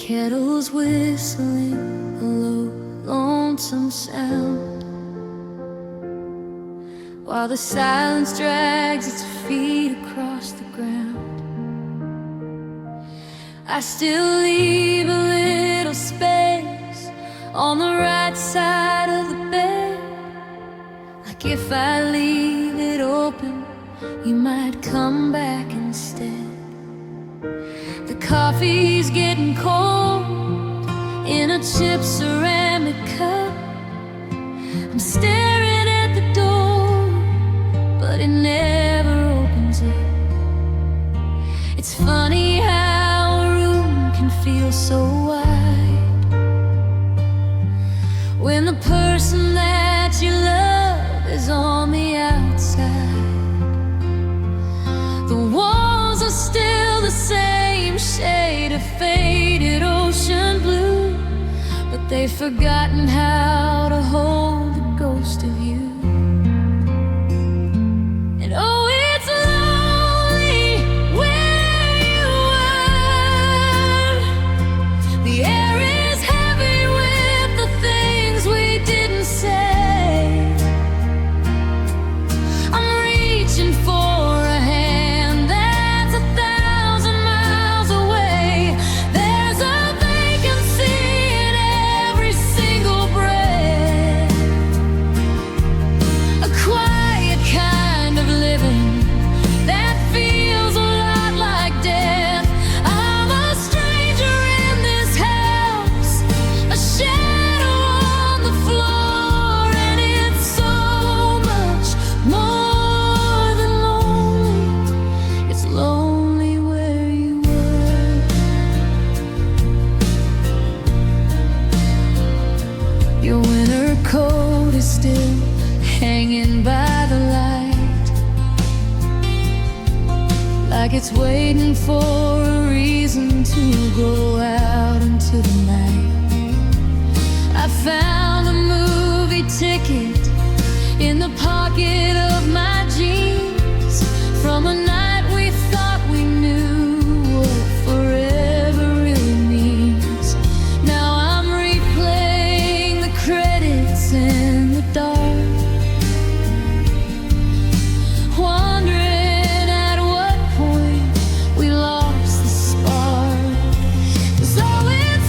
kettle's whistling a low, lonesome sound, while the silence drags its feet across the ground. I still leave a little space on the right side of the bed, like if I leave it open, you might come back instead. The coffee's getting cold in a chipped ceramic cup. I'm staring at the door, but it never opens up. It's funny how a room can feel so wide when the person that you love is on the outside. The walls are still the same shade of faded ocean blue, but they've forgotten how to hold the ghost of you. And oh, it's lonely where you are. The air is heavy with the things we didn't say. I'm reaching for a hand that's 1,000 miles away. There's a vacancy in every single breath, a quiet kind of living that feels a lot like death. I'm a stranger in this house, a shadow on the floor, and it's so much more than lonely. It's lonely where you were. Your winter coat is still hanging by the light, like it's waiting for a reason to go out into the night. I found a movie ticket in the pocket of my jeans from a night we thought we knew what forever really means. Now I'm replaying the credits in the dark, wondering at what point we lost the spark. 'Cause oh, it's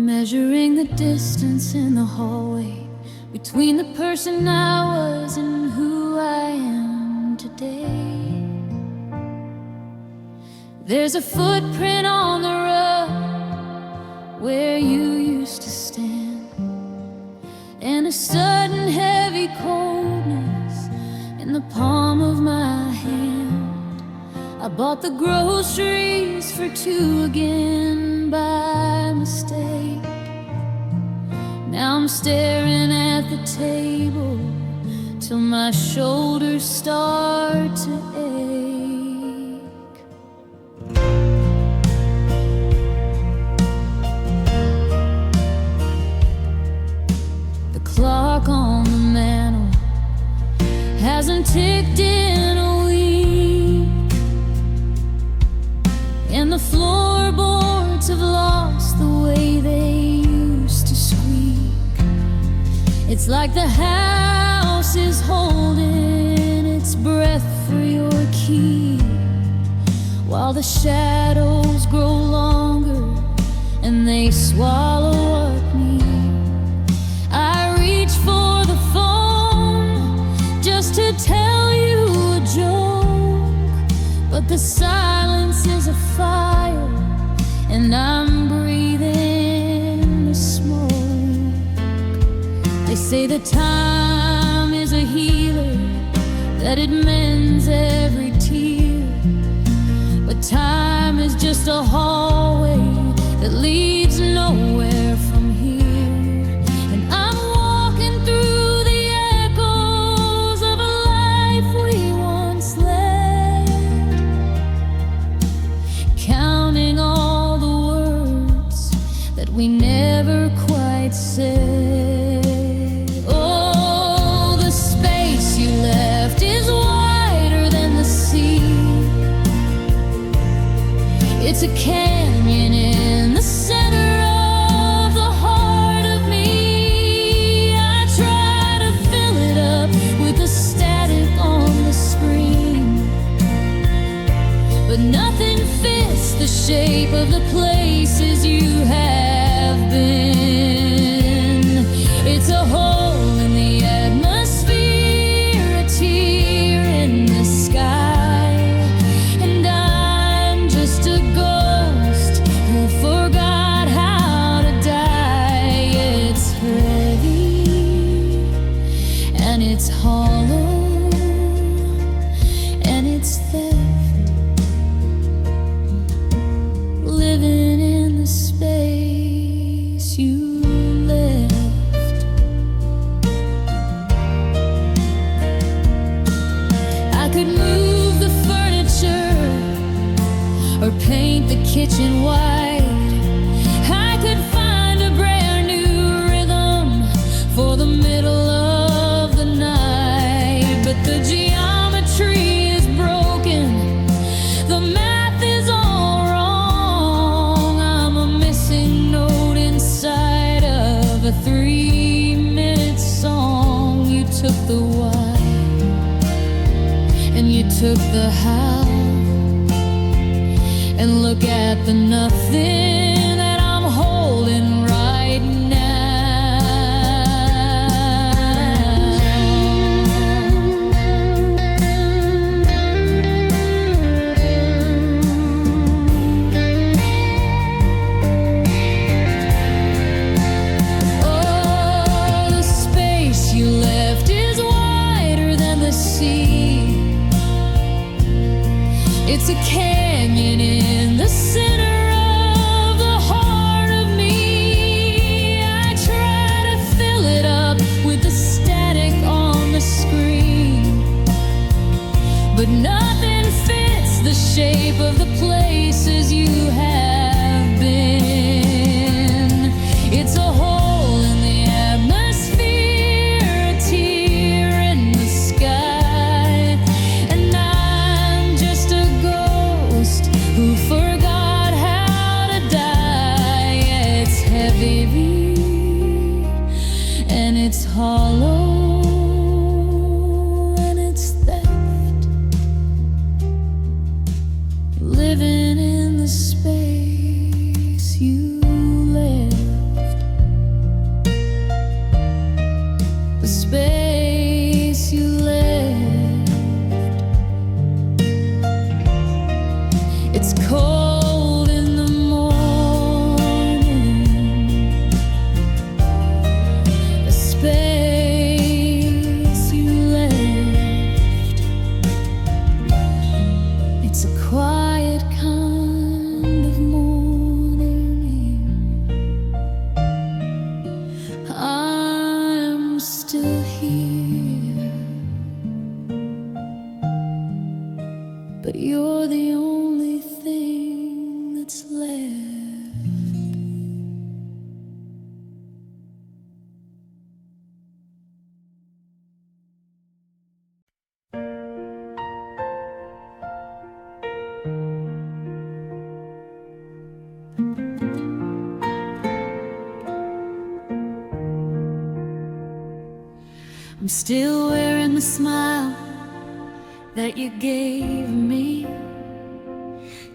measuring the distance in the hallway between the person I was and who I am today. There's a footprint on the rug where you used to stand, and a sudden heavy coldness in the palm of my hand. I bought the groceries for two again by mistake. Now I'm staring at the table till my shoulders start to ache. The clock on the mantle hasn't ticked in a week, and the floorboards have lost the way they used to squeak. It's like the house is holding its breath for your key, while the shadows grow longer and they swallow up me. I reach for the phone just to tell you a joke, but the silence is a fire and I'm breathing the smoke. They say that time is a healer, that it mends every tear, but time is just a hallway that leads nowhere from here. And I'm walking through the echoes of a life we once led, counting all the words that we never quite said. Oh, the space you left is wider than the sea. It's a canyon in the center of the heart of me. I try to fill it up with the static on the screen, but nothing fits the shape of the places you have been. It's a hole in the atmosphere, a tear in the sky, and I'm just a ghost who forgot how to die. It's heavy and it's hollow and it's theft, living in the space you left. I could move the furniture or paint the kitchen white. I could find a brand new rhythm for the middle of the night, but the geometry is broken, the math is all wrong. I'm a missing note inside of a 3-minute song. You took the why and you took the how, and look at the nothing that I'm holding right now. Oh, the space you left is wider than the sea. It's a canyon in the center of the I'm still wearing the smile that you gave me,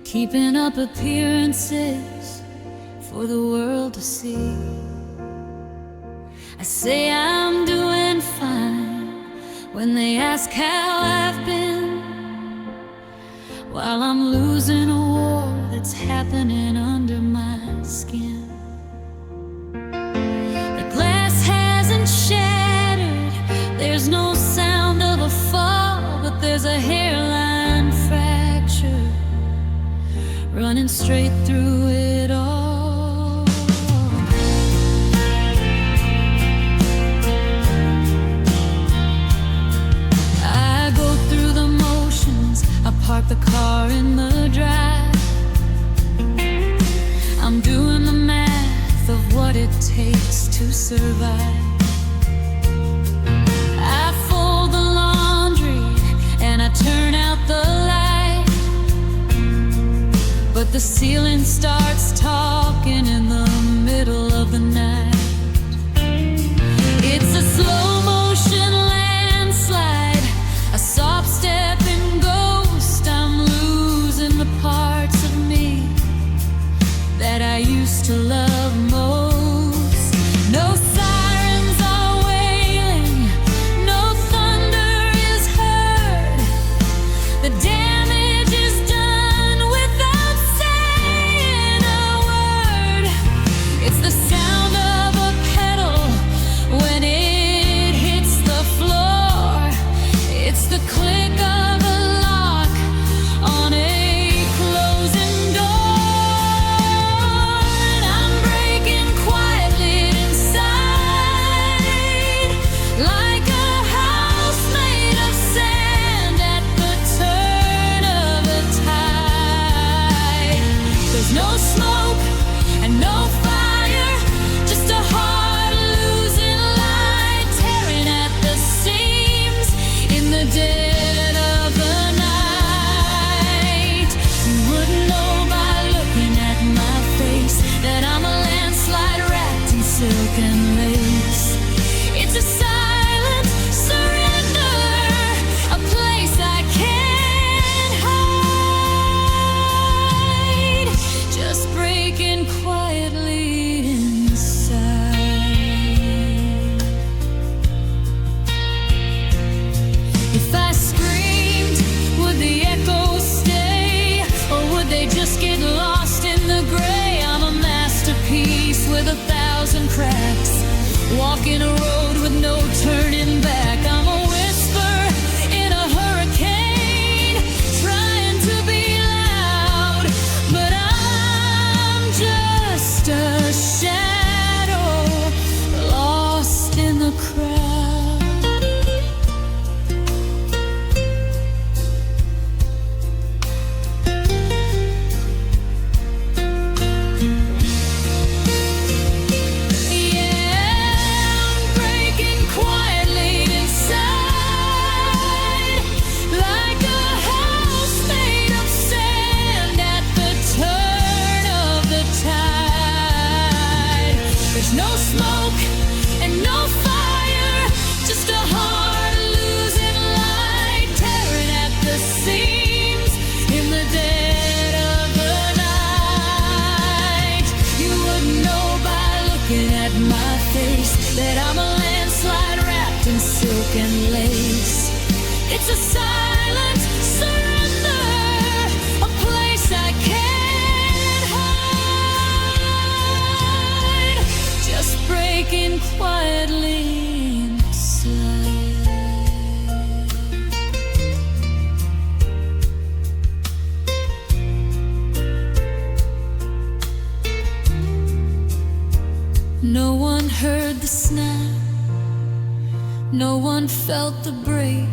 keeping up appearances for the world to see. I say I'm doing fine when they ask how I've been, while I'm losing a war that's happening under my skin. The glass hasn't shattered, there's no sound of a fall, but there's a hairline fracture running straight through it all. I go through the motions, I park the car in the drive. I'm doing the math of what it takes to survive. I fold the laundry and I turn out the light, but the ceiling starts talking in the middle of the night. It's a slow motion landslide, a soft stepping ghost. I'm losing the parts of me that I used to love most. No sirens are wailing, no thunder is heard. The damage is done without saying a word. It's the sound of a pedal when it hits the floor. It's the click of a lock on a closing door. And I'm breaking quietly inside, like a house made of sand at the turn of the tide. There's no smoke and no fire, just a heart losing light, tearing at the seams in the dead of the night. You wouldn't know by looking at my face that I'm a landslide wrapped in silk and lace. It's a silent surrender, a place I can't hide, just breaking quietly inside. If I screamed, would the echoes stay, or would they just get lost in the gray? I'm a masterpiece with 1,000 cracks, walking a road with no turning back. I'm a whisper in a hurricane, trying to be loud, but I'm just a shadow lost in the crowd. Yeah, I'm breaking quietly inside, like a house made of sand at the turn of the tide. There's no smoke and no fire, just a heart losing light, tearing at the seams in the dead of the night. You wouldn't know by looking at my face that I'm a landslide wrapped in silk and lace. It's a silent surrender, a place I can't hide, just breaking quietly inside. No one heard the snap, no one felt the break,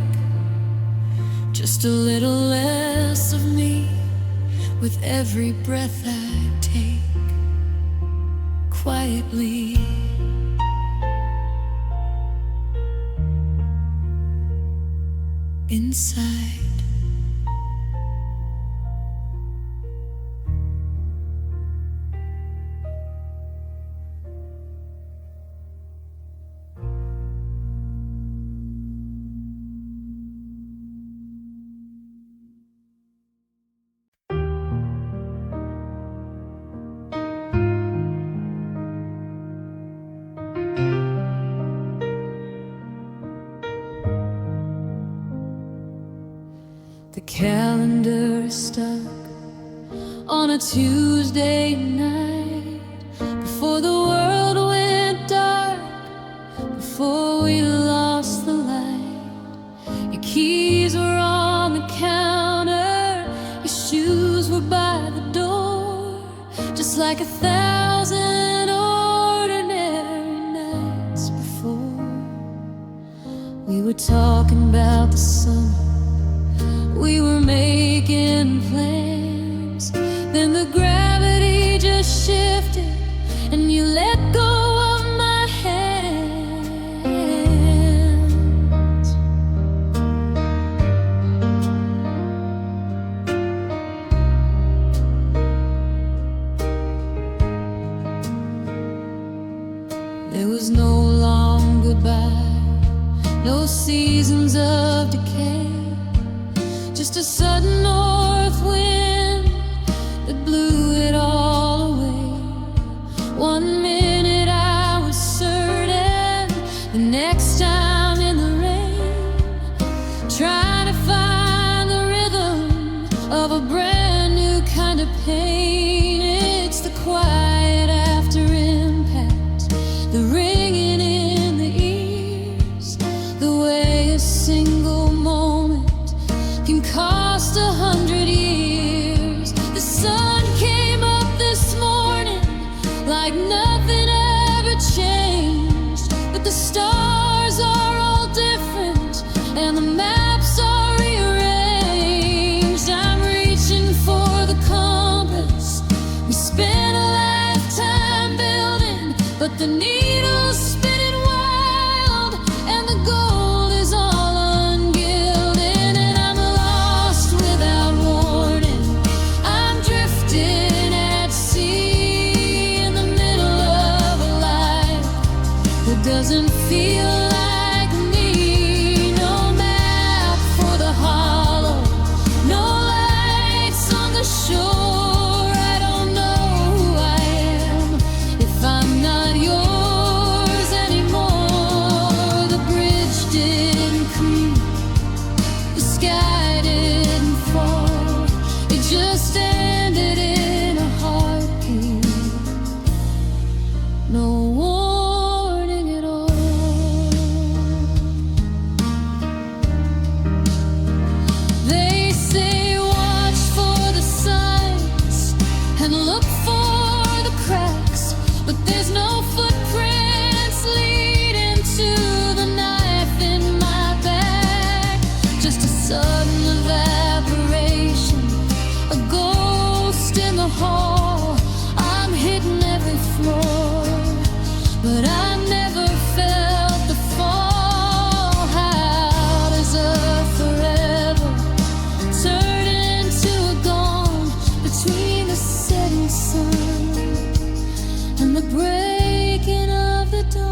just a little less of me with every breath I take, quietly inside. calendar is stuck on a Tuesday night, before the world went dark, before we lost the light. Your keys were on the counter, your shoes were by the door, just like 1,000 ordinary nights before. We were talking about the summer, we were making plans, then the gravity just shifted and you let go of my hands. There was no long goodbye, no seasons of decay, just a sudden north wind that blew it all away. 1 minute I was certain, the next time in the rain, trying to find the rhythm of a brand new kind of pain. It's the quiet after impact, the ringing in the ears, the way a single moment can cost 100 years. The sun came up this morning like nothing ever changed, but the stars are all different and the maps are rearranged. I'm reaching for the compass we spent a lifetime building, but the needle's spinning wild and the gold is all ungilded, and I'm lost without warning. I'm drifting at sea in the middle of a life that doesn't feel like me. No map for the hollow, no lights on the shore. I don't know who I am if I'm not yours anymore. The bridge didn't creak, the sky didn't fall, it just ended in a heartbeat. No warning at all. They say watch for the signs and look for the cracks, but there's no footprints leading to the knife in my back. Just a sudden evaporation, a ghost in the hall. I'm hitting every floor, but I never felt the fall. How does a forever turn into a gone between the setting sun and the breaking of the dawn?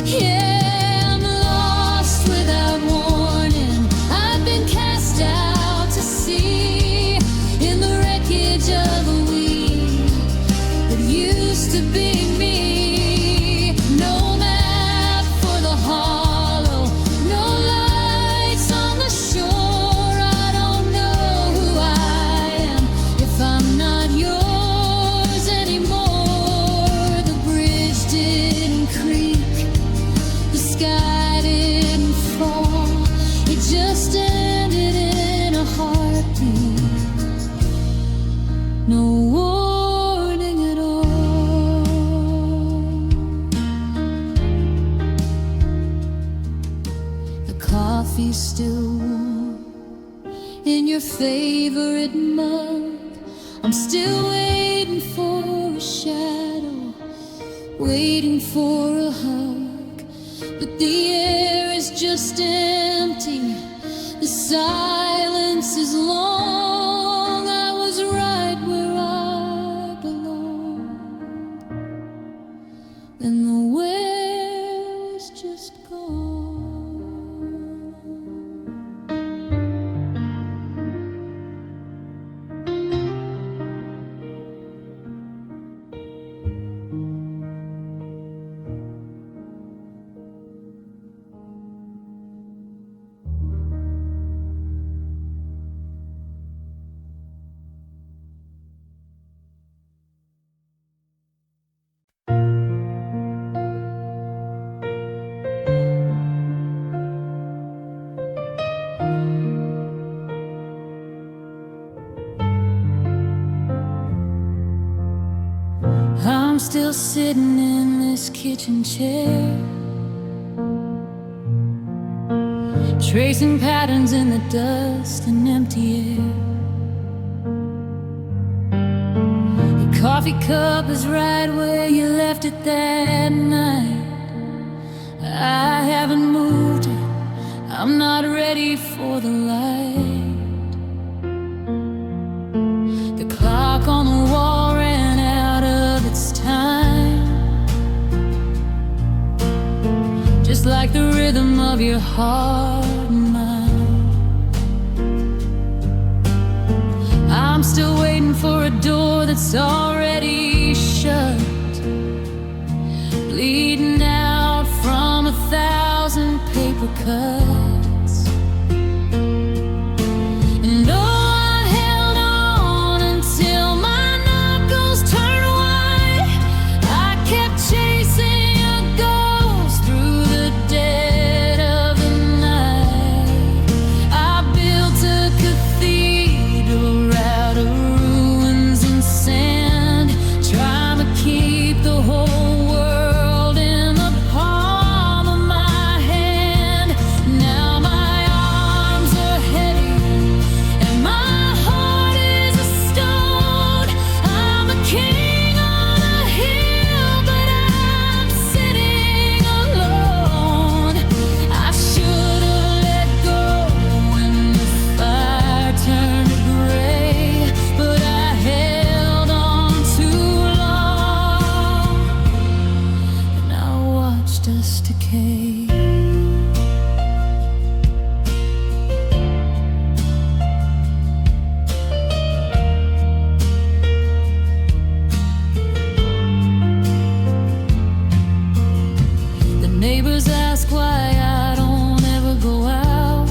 Yeah, I'm lost without warning. I've been cast out to sea in the wreckage of a weed that used to be me. No map for the hollow, no lights on the shore. I don't know who I am if I'm not yours anymore. The bridge didn't creak, the sky didn't fall, it just ended in a heartbeat. No warning at all. The coffee's still warm in your favorite mug. I'm still waiting for a shadow, waiting for a hug, but the air is just empty. The silence is long. I was right where I still sitting in this kitchen chair, tracing patterns in the dust and empty air. Your coffee cup is right where you left it that night. I haven't moved it, I'm not ready for the light. The clock on the wall ran out of its time, just like the rhythm of your heart and mine. I'm still waiting for a door that's already shut, bleeding out from 1,000 paper cuts. And oh, I held on until my knuckles turned white. I kept chasing a ghost through the dead of the night. I built a cathedral out of ruins and sand, trying to keep the whole world in the palm of my hand. Now my arms are heavy and my heart is a stone. I'm a king on a hill, but I'm sitting alone. I should have let go when the fire turned gray, but I held on too long, and I watched us decay. The neighbors ask why I don't ever go out.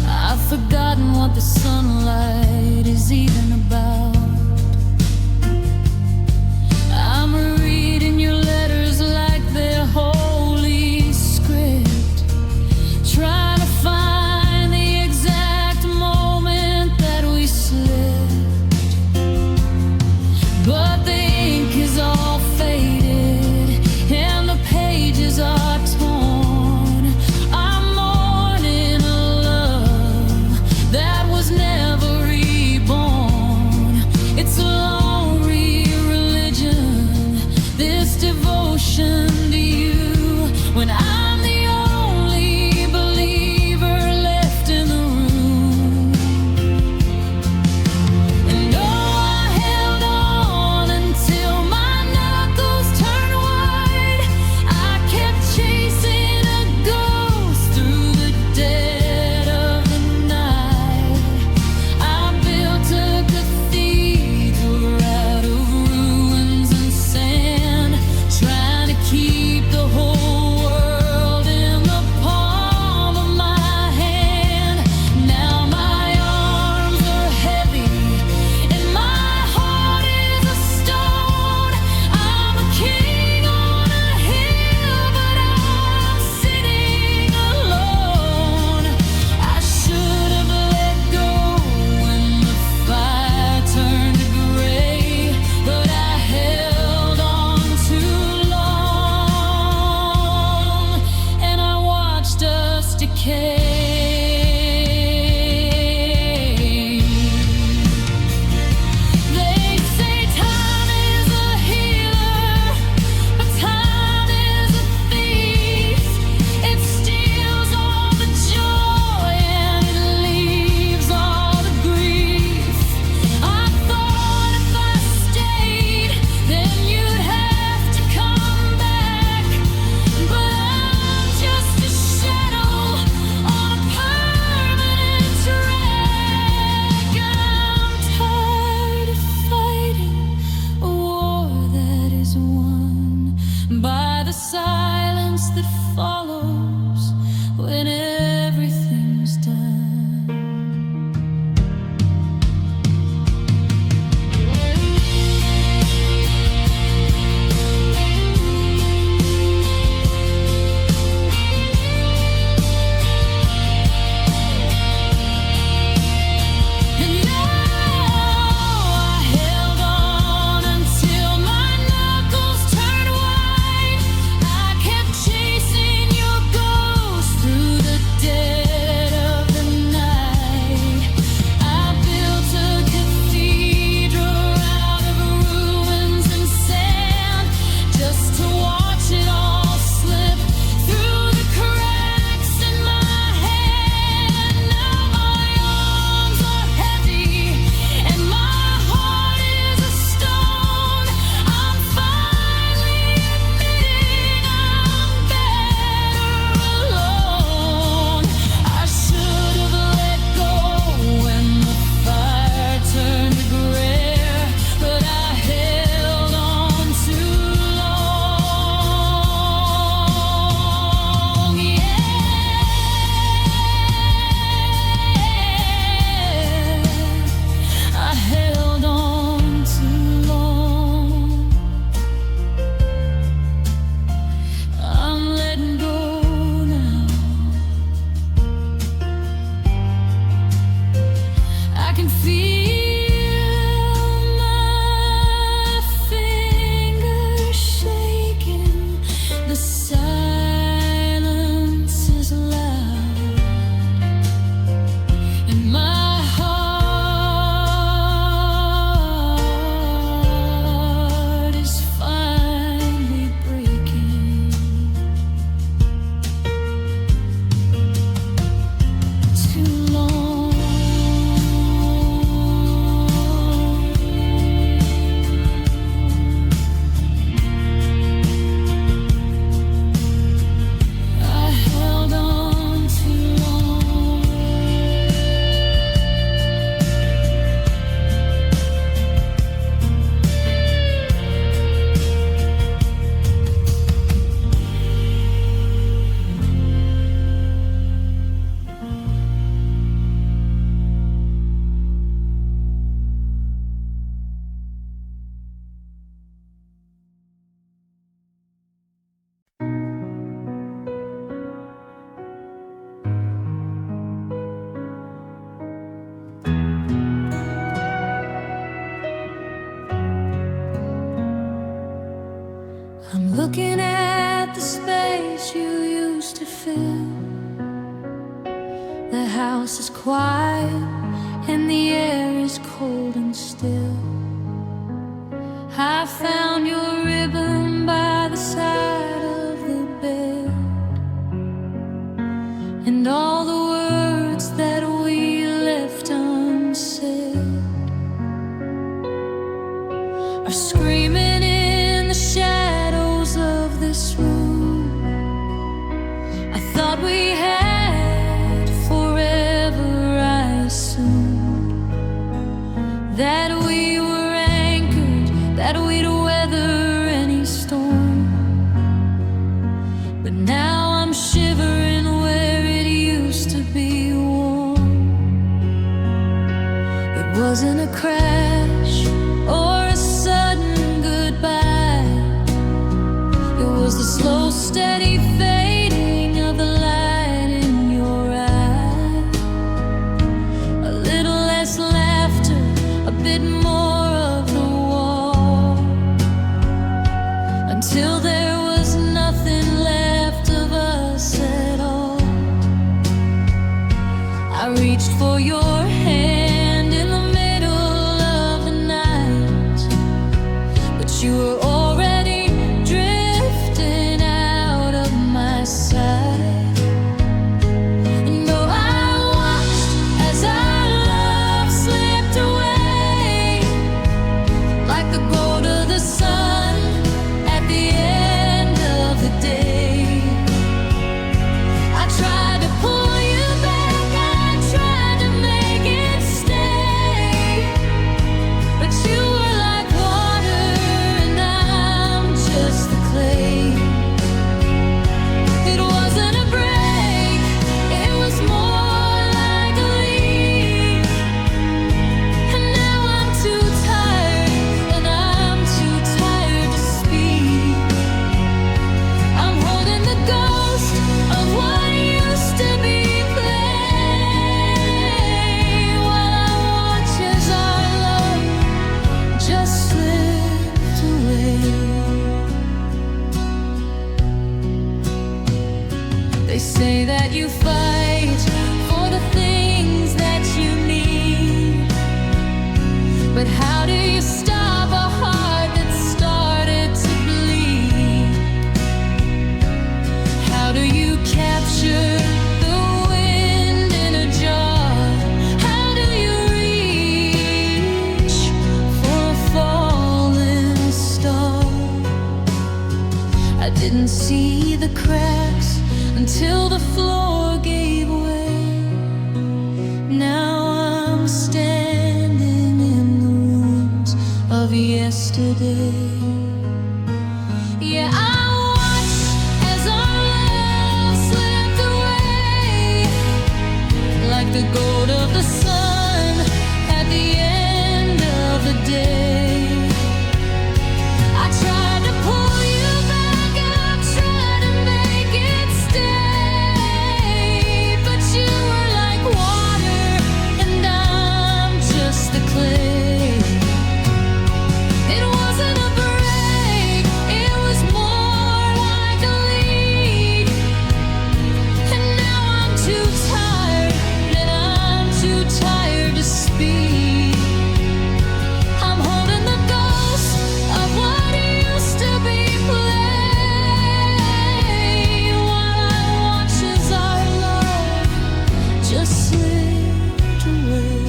I've forgotten what the sunlight is even about. I'm reading your letters like they're holy script, trying to find the exact moment that we slipped. But the ink is all faded and the pages are torn. I'm mourning a love that was never reborn. It's a lonely religion, this devotion to you, when I'm the only believer left in the room. And oh, I held on until my knuckles turned white. I kept chasing a ghost through the dead of the night. I built a cathedral out of ruins and sand, trying to keep the whole world in the palm of my hand. Now my arms are heavy and my heart is a stone. I'm a king on a hill, but I'm sitting alone. I should have let go when the fire turned gray, but I held on too long, and I watched us decay. They say time is a healer, but time is a thief. It steals all the joy and it leaves all the grief. I thought if I stayed, then you'd have to come back, but I'm just a shadow on a permanent track. I'm tired of fighting a war that is won by the silence that follows when everything's done. And now I held on until house is quiet and the air is cold and still. I found your ribbon by the side of the bed, and all the words that we left unsaid are screaming in the shadows of this room. I thought we had forever, I assumed that we were anchored, that we'd weather any storm. But now I'm shivering where it used to be warm. It wasn't a crash or a sudden goodbye. It was the slow, steady fading of the light in your eye. A little less laughter, a bit more of the wall, until there was nothing left of us at all. I reached for your hand in the middle of the night, but you were already drifting out of my sight. And though I watched as our love slipped away, like the gold of the sun at the end of the day, I tried to pull you back, I tried to make it stay, but you were like water and I'm just the clay. It wasn't a break, it was more like a leak. And now I'm too tired, and I'm too tired to speak. I'm holding the ghost of what used to be play, while I watch as our love just slipped away. They say that you fight for the things that you need, but how do you stop a heart that started to bleed? How do you capture the wind in a jar? How do you reach for a falling star? I didn't see the cracks until the floor gave way. Now I'm standing in the ruins of yesterday. Yeah, I watched as our love slipped away, like the gold of the sun at the end of the day. I tried to pull you back, I tried to make it stay, but you were like water and I'm just the clay. It wasn't a break, it was more like a leak. And now I'm too tired, and I'm too tired to speak. I'm holding the ghost of what used to be play, while I watch as our love just slipped away.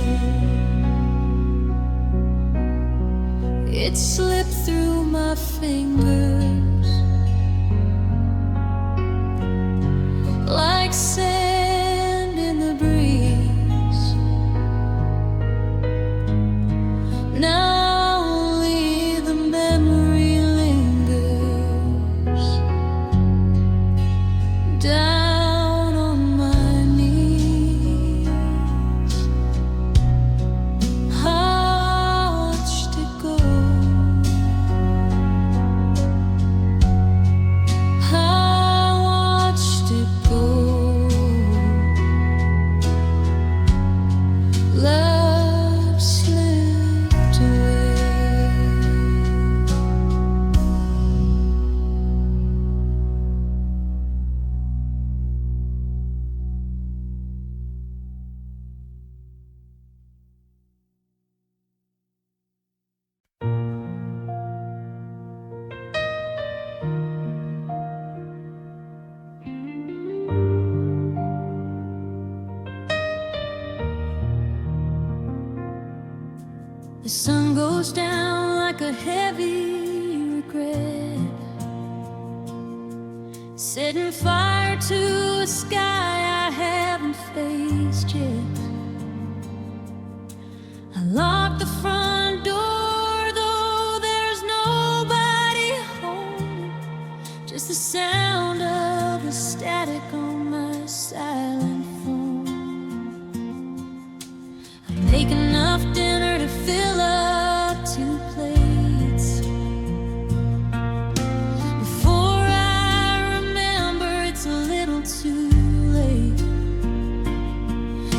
It slipped through my fingers like sand in the breeze. Now only the memory lingers down on my knees. I watched it go. The sun goes down like a heavy regret, setting fire to a sky I haven't faced yet. I lock the front door, though there's nobody home, just the sound of the static on my silent phone. I make enough dinner to fill up 2 plates. Before I remember, it's a little too late.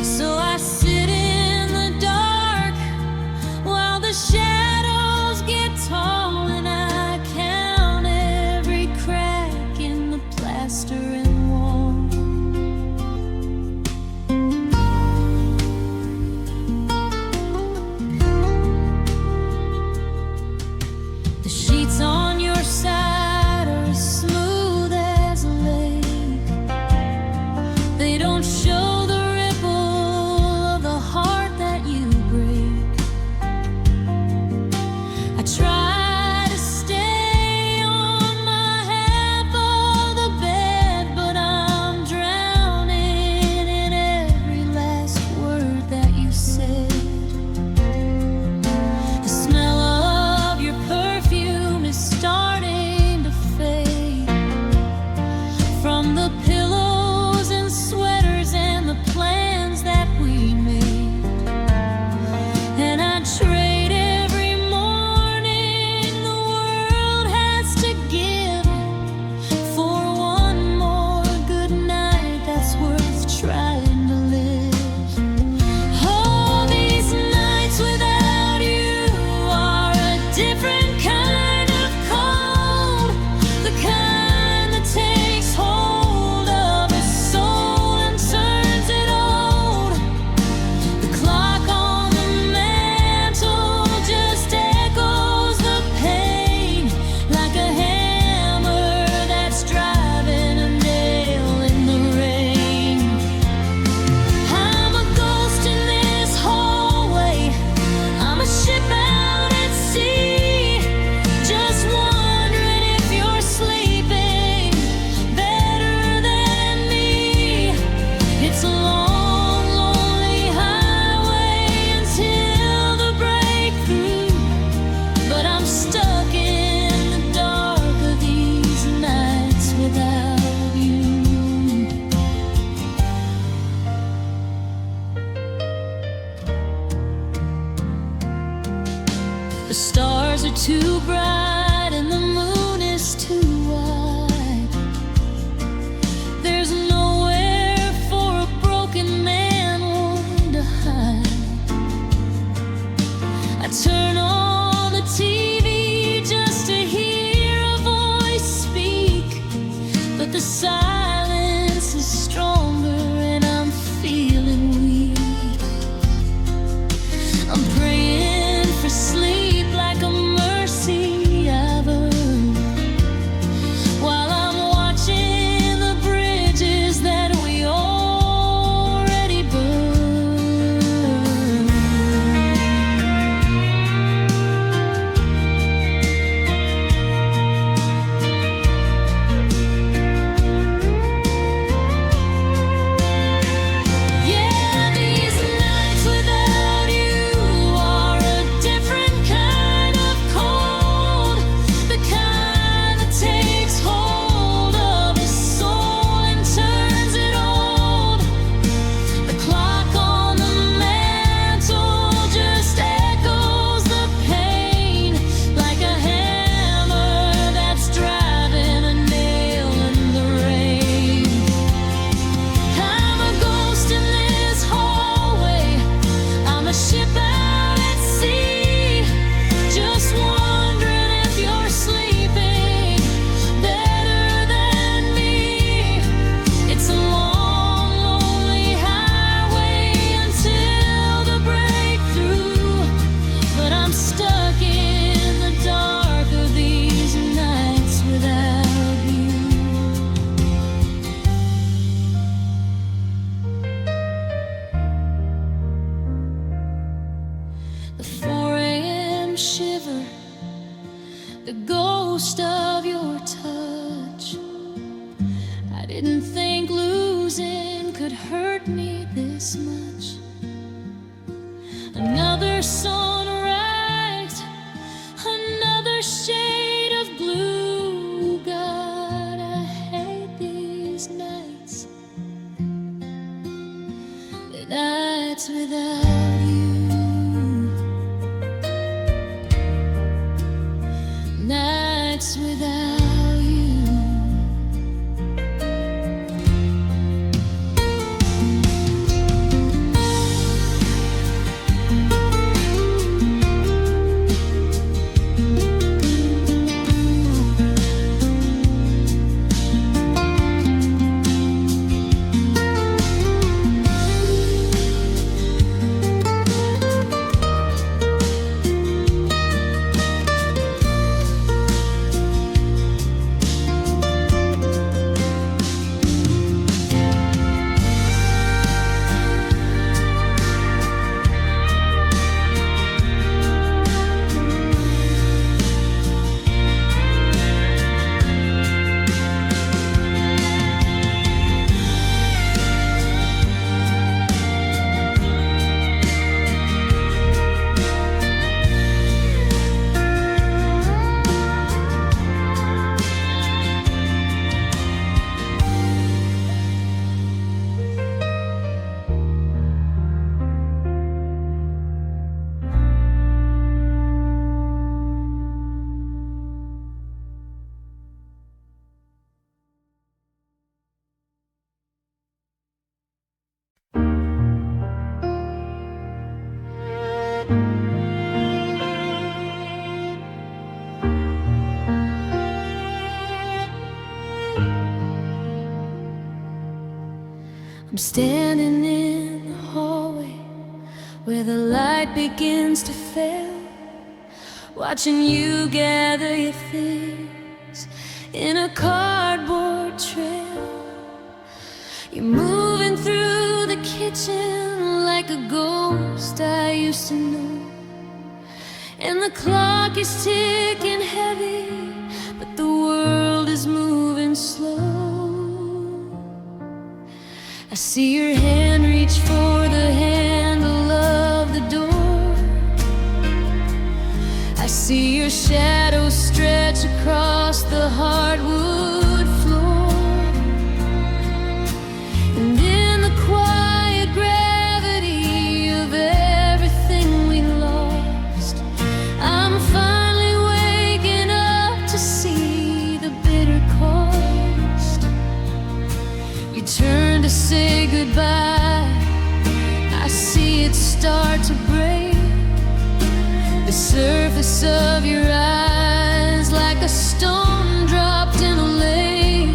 So I sit in the dark while the shadows get tall, and I count every crack in the plastering wall. The sheets on your side are as smooth as a lake. They don't show the ripple of the heart that you break. I try to stay on my half of the bed, but I'm drowning in every last word that you said. The smell of your perfume is starting to fade from the pillows and sweaters and the plans that we made. And I trade every morning the world has to give for one more good night that's worth trying to live. All these nights without you are a different kind of cold, the kind that takes hold of a soul and turns it old. The clock on the mantle just echoes the pain like a hammer that's driving a nail in the rain. I'm a ghost in this hallway, I'm a ship out at sea, just wondering if you're sleeping better than me. It's a long, lonely highway until the breakthrough, but I'm stuck in the dark of these nights without you. The stars are too bright and the moon is too wide. There's nowhere for a broken man one to hide. I turn on the TV just to hear a voice speak, but the silence is stronger and I'm feeling weak. I'm praying for sleep like a mercy hurt me this much. Another sunrise, another shade of blue. God, I hate these nights, the nights without you, nights without you. I'm standing in the hallway where the light begins to fail, watching you gather your things in a cardboard trail. You're moving through the kitchen like a ghost I used to know, and the clock is ticking heavy, but the world is moving slow. I see your hand reach for the handle of the door. I see your shadow stretch across the hardwood floor. And in the quiet gravity of everything we lost, I'm finally waking up to see the bitter cost. You turn to say goodbye, I see it start to break. The surface of your eyes like a stone dropped in a lake.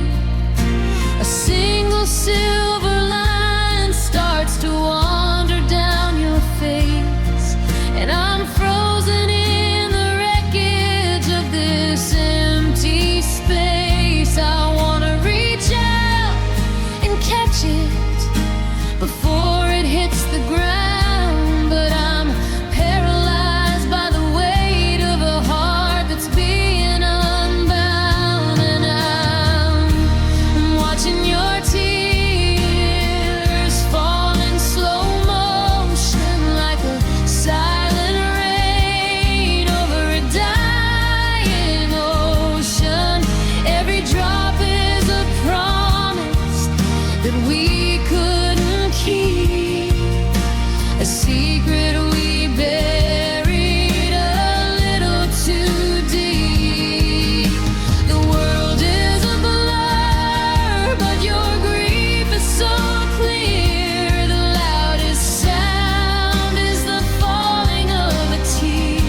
A single silver line starts to wander down your face, and I'm frozen in the wreckage of this empty space. I wanna reach out and catch it before it hits the ground, but I'm paralyzed by the weight of a heart that's being unbound. And I'm watching your tears fall in slow motion like a silent rain over a dying ocean. Every drop is a promise that we couldn't keep, a secret we buried a little too deep. The world is a blur, but your grief is so clear. The loudest sound is the falling of a tear.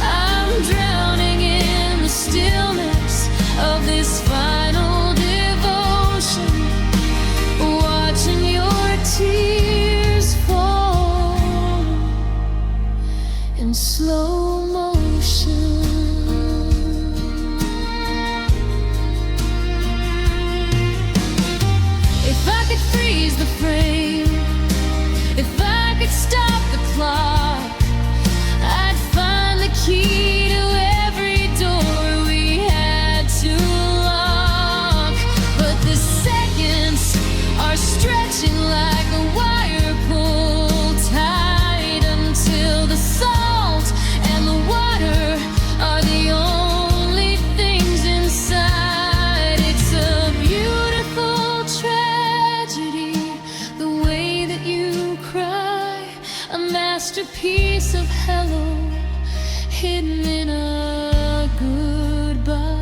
I'm drowning in the stillness of this final devotion, watching your tears fall in slow motion. If I could freeze the frame, if I could stop the clock, I'd find the key to every door we had to lock. But the second a piece of hello hidden in a goodbye.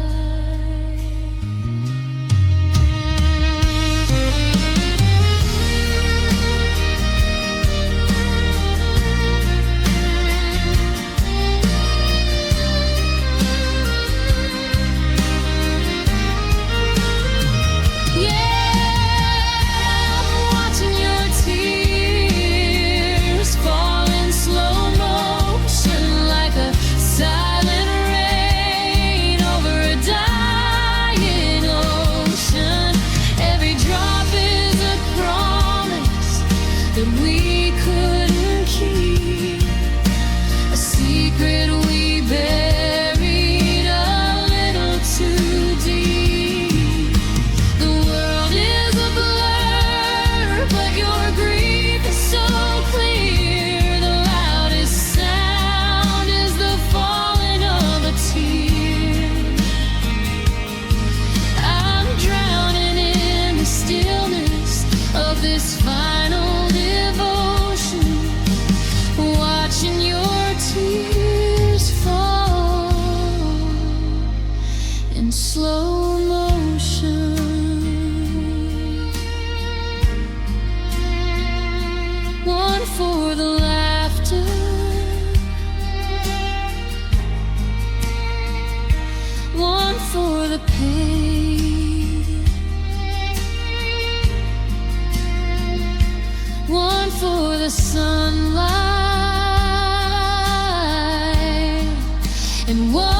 Slow motion, one for the laughter, one for the pain, one for the sunlight, and one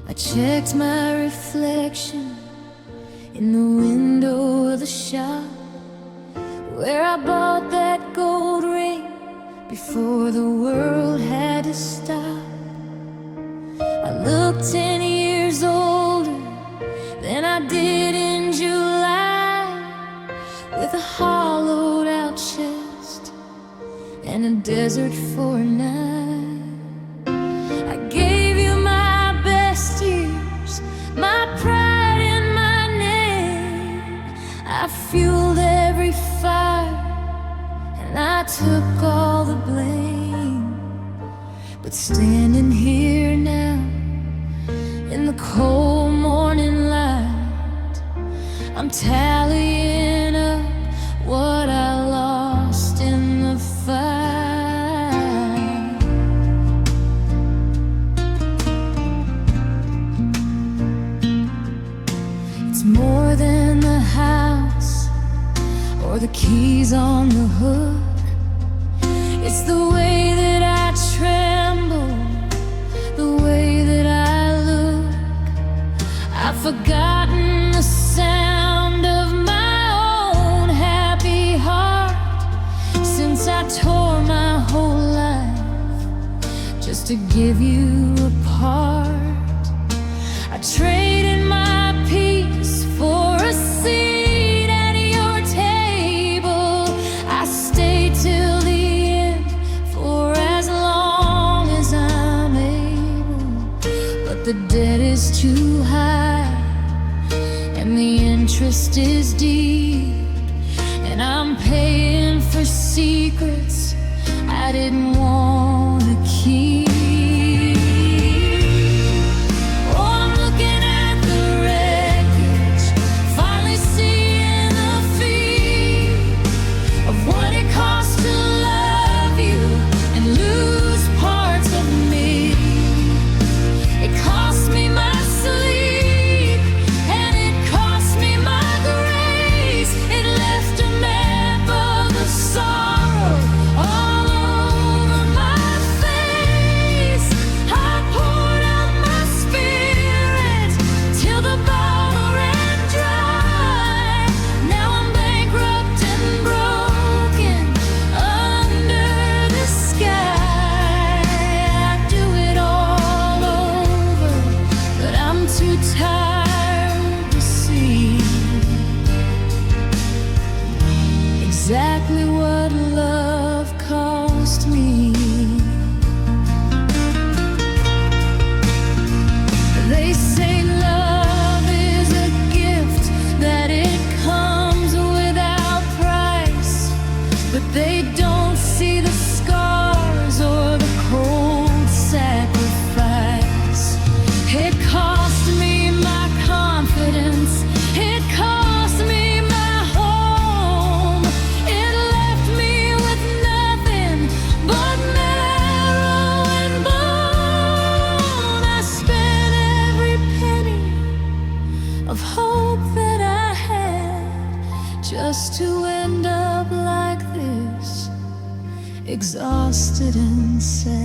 I checked my reflection in the window of the shop where I bought that gold ring before the world had to stop. I looked 10 years older than I did in July, with a hollowed out chest and a desert for a night. I gave you my best years, my pride and my name. I fueled every fire and I took all the blame. But standing here now in the cold morning light, I'm tallying up what I lost in the fight. It's more than the house or the keys on the hook. It's the way that I tremble, the way that I look. I've forgotten the sound of my own happy heart since I tore my whole life just to give you a part. I traded my peace for a seat at your table. I stayed till the end for as long as I'm able, but the debt is too high and the interest is deep, and I'm paying for secrets I didn't want to keep. Oh, I'm looking at the wreckage, finally seeing the fear of what it costs to love you and lose parts of me. It cost me my sleep, exhausted and sad.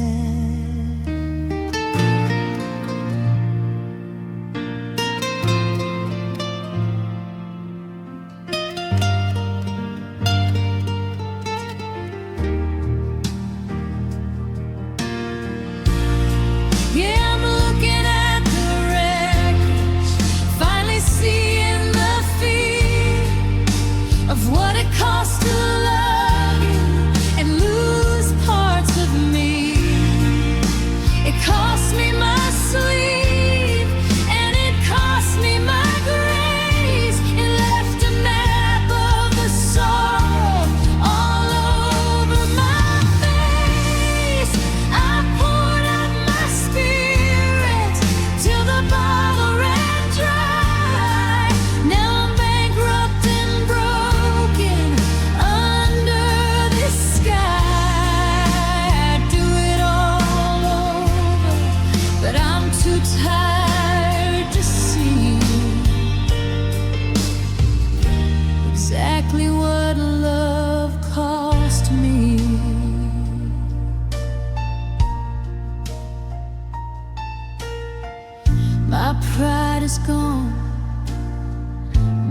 My pride is gone,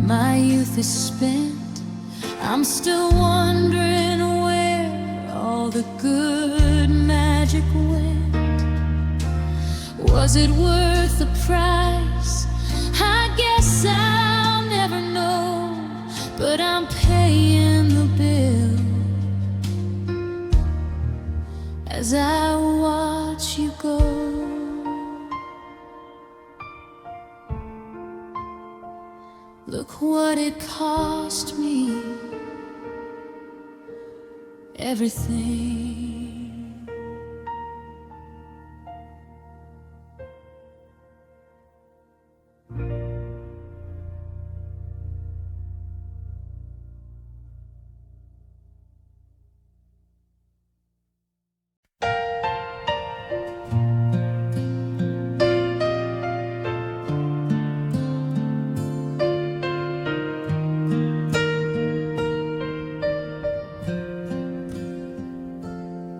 my youth is spent. I'm still wondering where all the good magic went. Was it worth the price? I guess I'll never know, but I'm paying the bill as I watch you go. Look what it cost me, everything.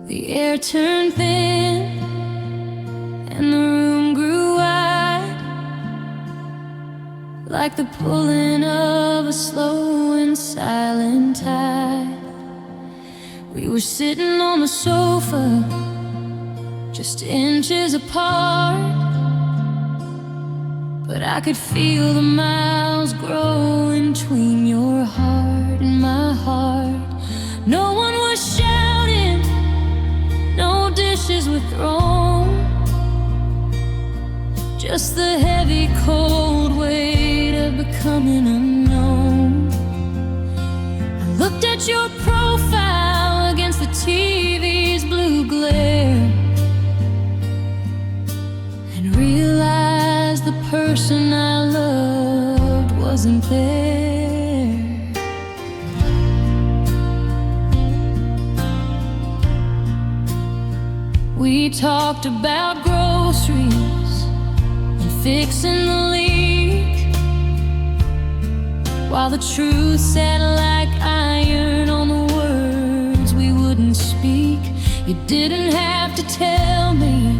The air turned thin and the room grew wide, like the pulling of a slow and silent tide. We were sitting on the sofa, just inches apart, but I could feel the miles growing between your heart and my heart. No one was shouting, no dishes were thrown, just the heavy cold weight of becoming unknown. I looked at your profile against the TV's blue glare and realized the person I loved wasn't there. We talked about groceries and fixing the leak, while the truth sat like iron on the words we wouldn't speak. You didn't have to tell me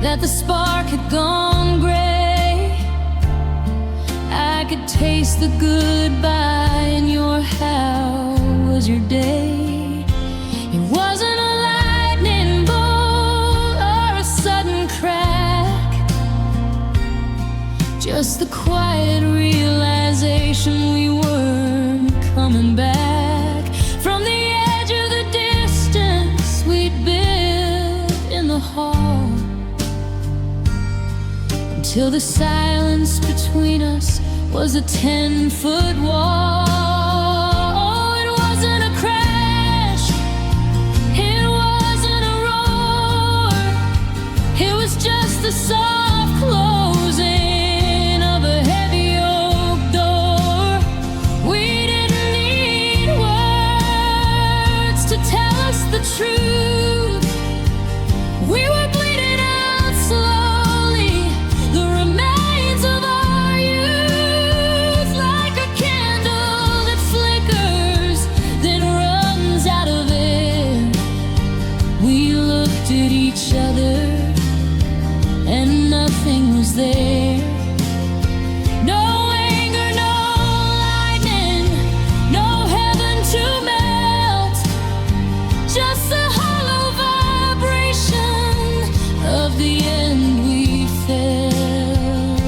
that the spark had gone gray. I could taste the goodbye in your how was your day. It wasn't a lightning bolt or a sudden crack, just the quiet realization we weren't coming back from the edge of the distance we'd built in the hall, until the silence between us was a 10-foot wall. Oh, it wasn't a crash, it wasn't a roar, it was just the soft closing of a heavy oak door. We didn't need words to tell us the truth. We were bleeding out slowly, the remains of our youth, like a candle each other, and nothing was there. No anger, no lightning, no heaven to melt, just the hollow vibration of the end we felt.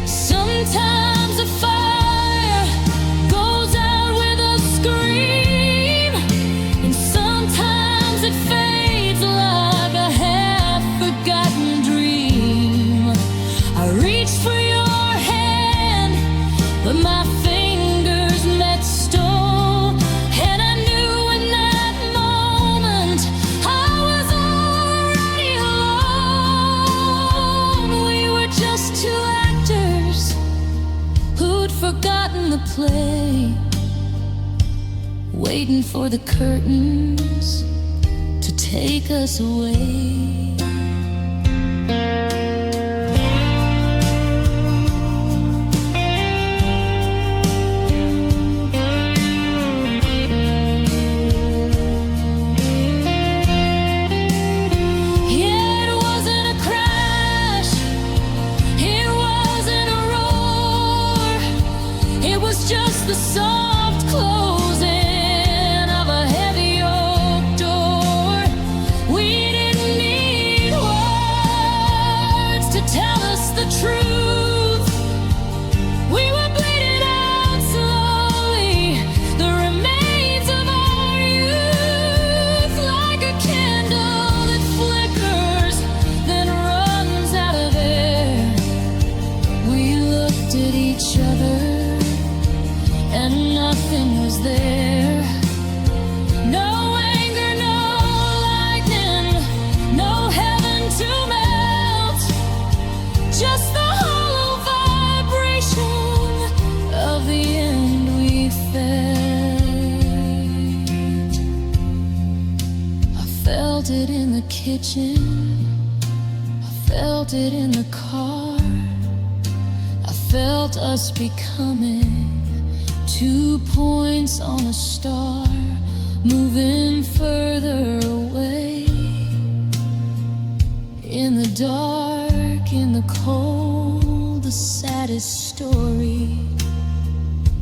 Sometimes the fire goes out with a scream, and sometimes it fades like a half-forgotten dream. I reached for your hand, but my fingers met stone, and I knew in that moment I was already alone. We were just two actors who'd forgotten the play, waiting for the curtains to take us away. Yeah, it wasn't a crash, it wasn't a roar, it was just the soft closing of a heavy oak door. We didn't need words to tell us the truth. We were bleeding out slowly, the remains of our youth, like a candle that flickers, then runs out of air. We looked at each other, and nothing was there. No anger, no lightning, no heaven to melt, just the hollow vibration of the end we felt. I felt it in the kitchen, I felt it in the car, I felt us becoming 2 points on a star, moving further away. In the dark, in the cold, the saddest story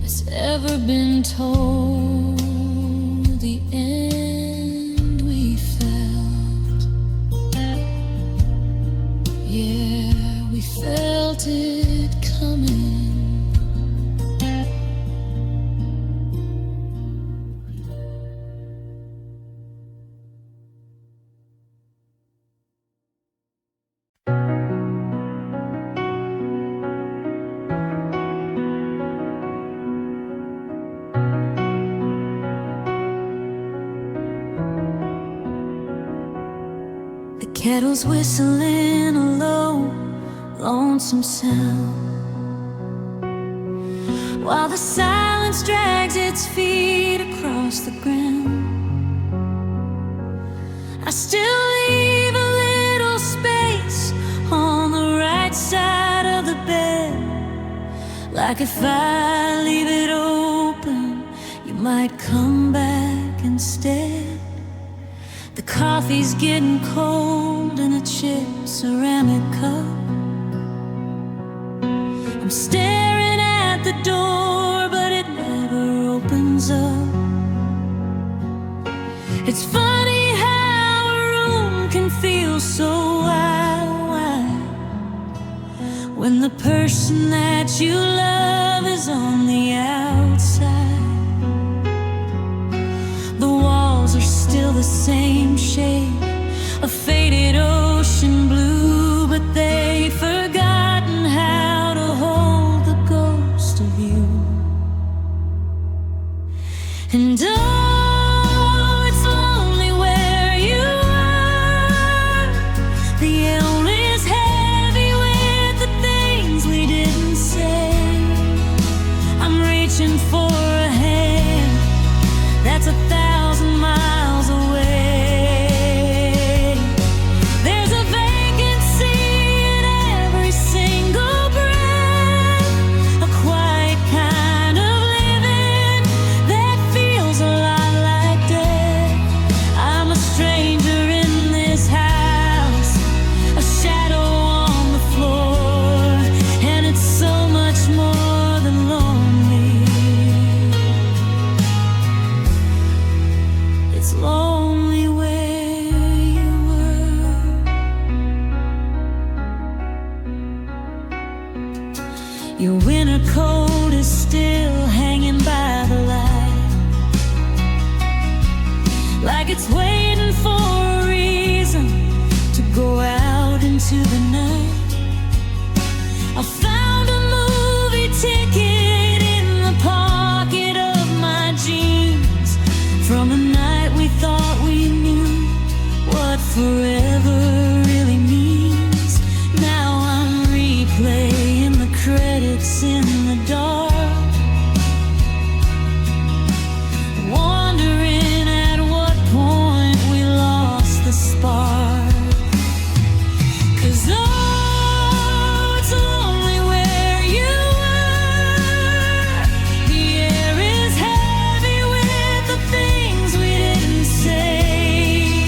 that's ever been told. The end we felt. Yeah, we felt it coming. The kettle's whistling a low, lonesome sound, while the silence drags its feet across the ground. I still leave a little space on the right side of the bed, like if I leave it open, you might come back instead. The coffee's getting cold in a chipped ceramic cup. I'm staring at the door, but it never opens up. It's funny how a room can feel so wide when the person that you love is on the outside. The walls are still the same shade, a faded ocean blue, but they've forgotten how to hold the ghost of you. And oh, it's lonely where you are. The air is heavy with the things we didn't say. I'm reaching for a hand that's 1,000 miles away. There's a vague It's lonely where you were. Your winter coat is still hanging by the light, like it's waiting for a reason to go out into the night. I found a movie ticket in the pocket of my jeans, from a night we thought we knew what forever really means. Now I'm replaying the credits in the dark, wondering at what point we lost the spark. 'Cause oh, it's lonely where you were. The air is heavy with the things we didn't say.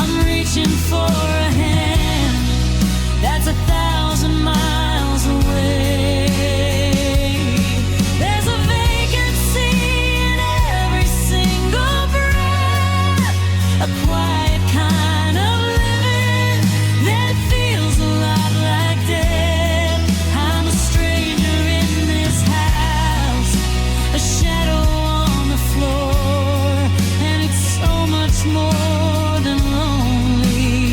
I'm reaching for a hand that's 1,000 miles away. There's a vacancy in every single breath, a quiet kind of living that feels a lot like death. I'm a stranger in this house, a shadow on the floor, and it's so much more than lonely.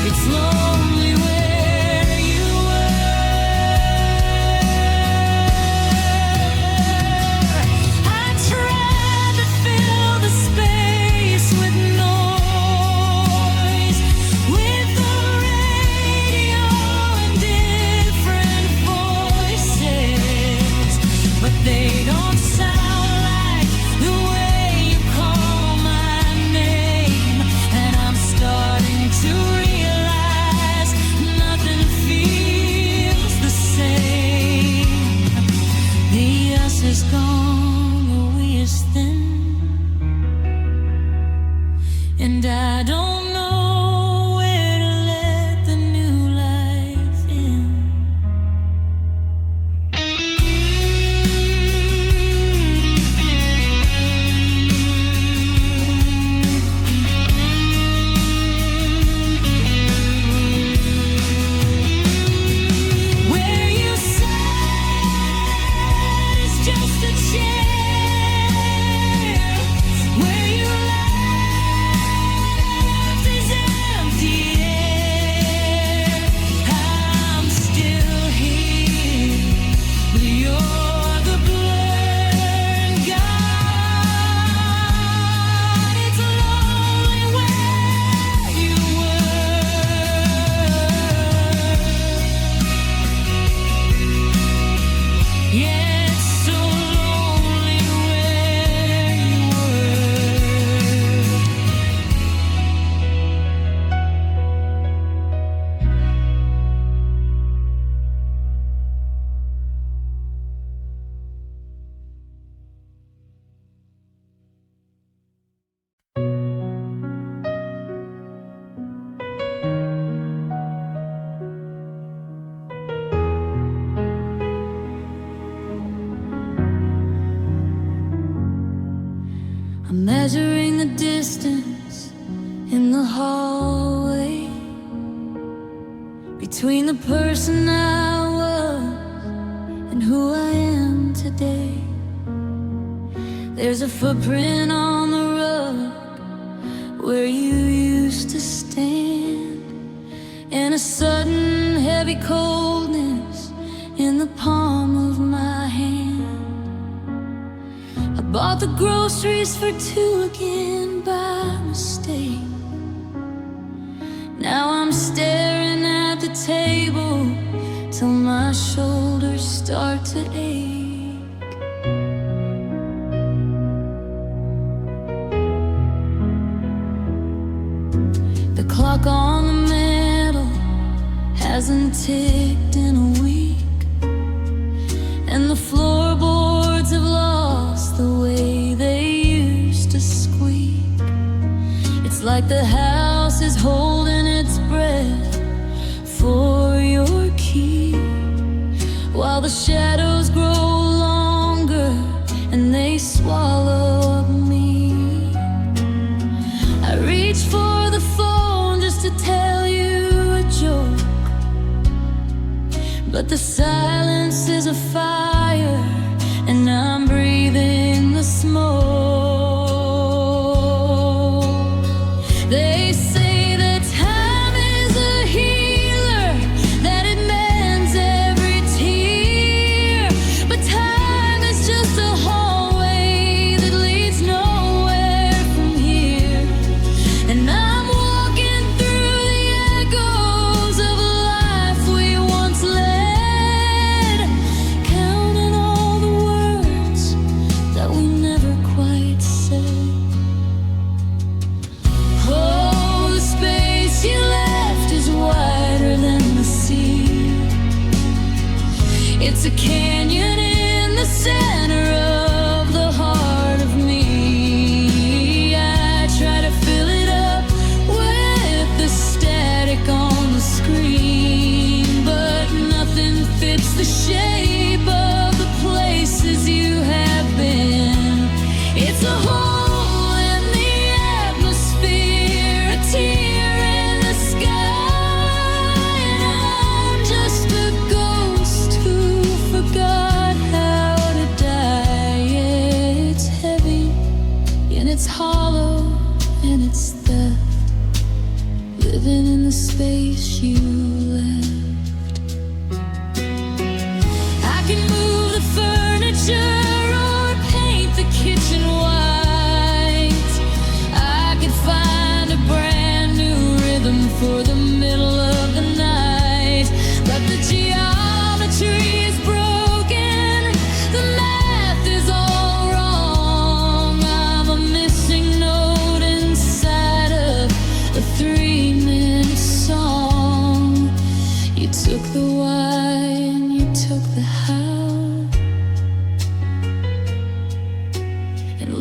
It's lonely where you were. I tried to fill the space with noise, with the radio and different voices, but they don't sound like the way you call my name. And I'm starting to realize nothing feels the same. The us is gone, the we is thin, and I don't know where to let the new life in. Where you said it's just a chair, where you left is empty air. I'm still here, but you're the blurred guide. It's lonely where you were. Yeah, it's so lonely where you were. I'm measuring the distance in the hallway between the person I was and who I am today. There's a footprint on the rug where you used to stand, and a sudden heavy coldness in the palm of my hand. I bought the groceries for two again by mistake. Now I'm staring at the table till my shoulders start to ache. The clock on the mantle hasn't ticked in a week, and the floorboards have lost the way they used to squeak. It's like the house is holding its breath for your key, while the shadows grow longer and they swallow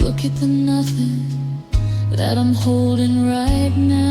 Look at the nothing that I'm holding right now.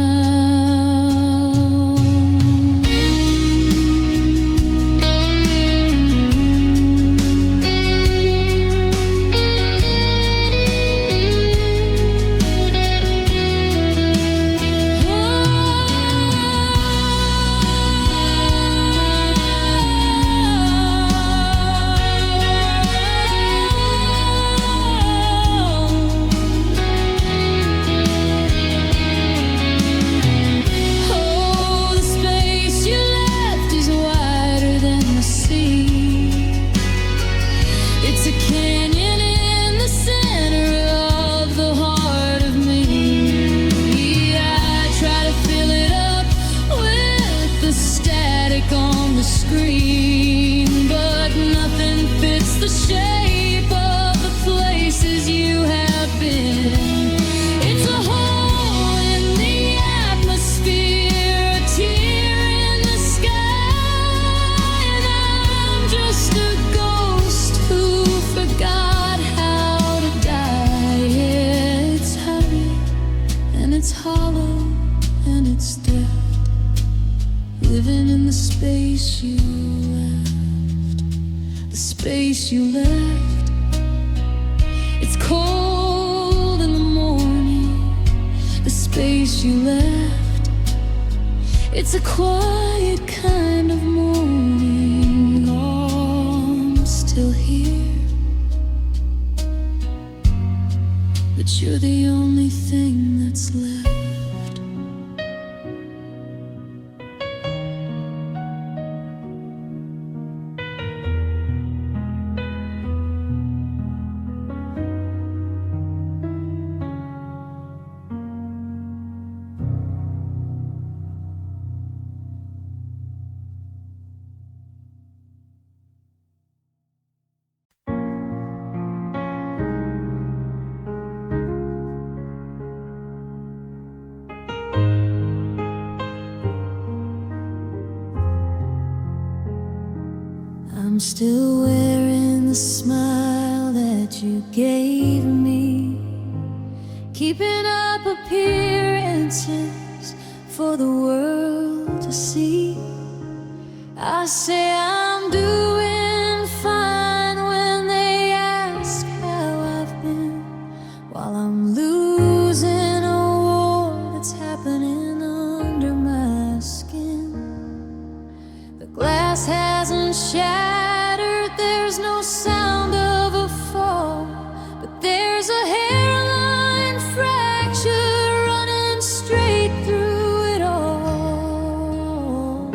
It's hollow and it's dead, living in the space you left, the space you left. It's cold in the morning, the space you left. It's a quiet kind of morning. Oh, I'm still here, but you're the only thing that's left. I'm still wearing the smile that you gave me, keeping up appearances for the world to see. I say I'm doing fine when they ask how I've been, while I'm losing a war that's happening under my skin. The glass hasn't shattered, there's no sound of a fall, but there's a hairline fracture running straight through it all.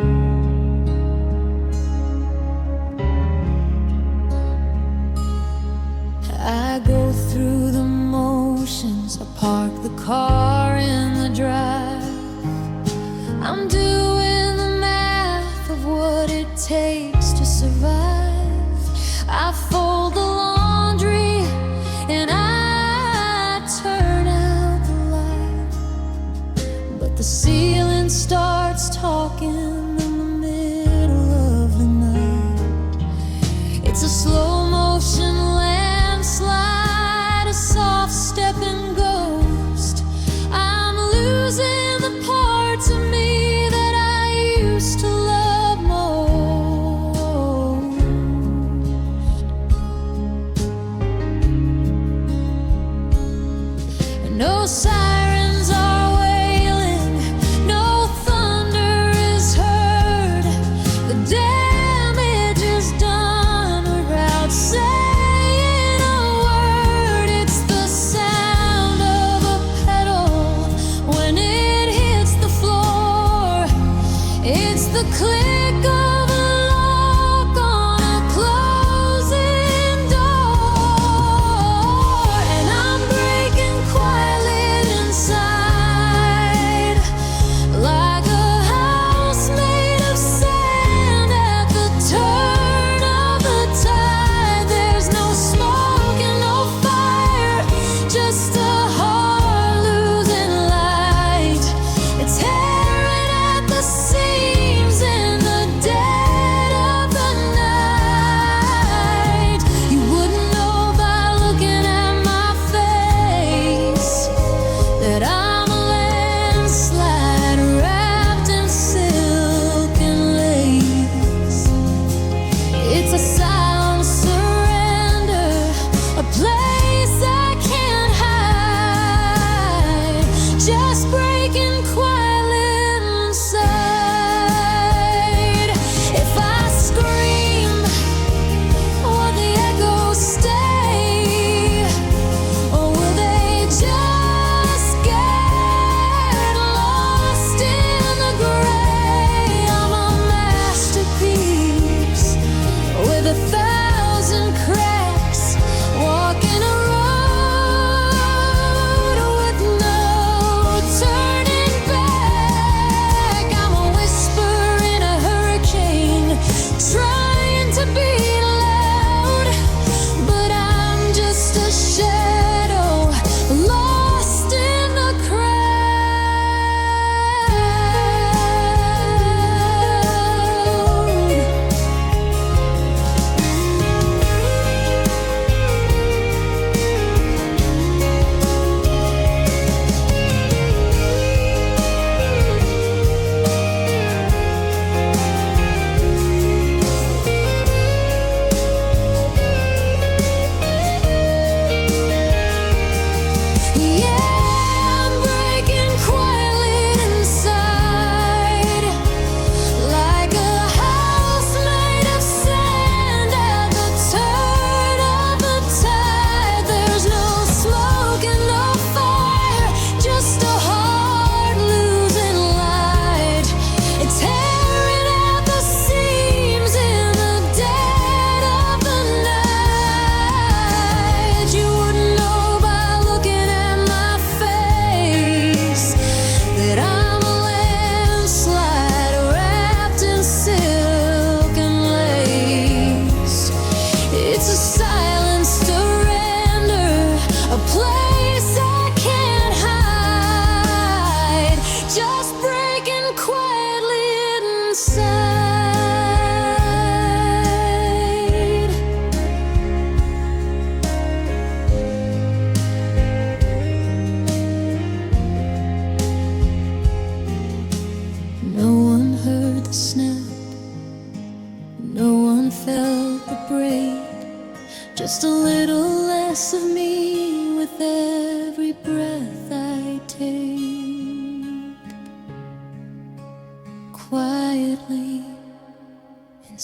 I go through the motions, I park the car in the drive. I'm doing the math of what it takes to survive. I fold the laundry and I turn out the light, but the ceiling starts talking in the middle of the night. It's a slow motion landslide, a soft stepping ghost. I'm losing the parts of me that I used to love most. And no sirens are wailing, no thunder is heard. The damage is done without saying a word. It's the sound of a pedal when it hits the floor. It's the click of a lock on a closing door. And I'm breaking quietly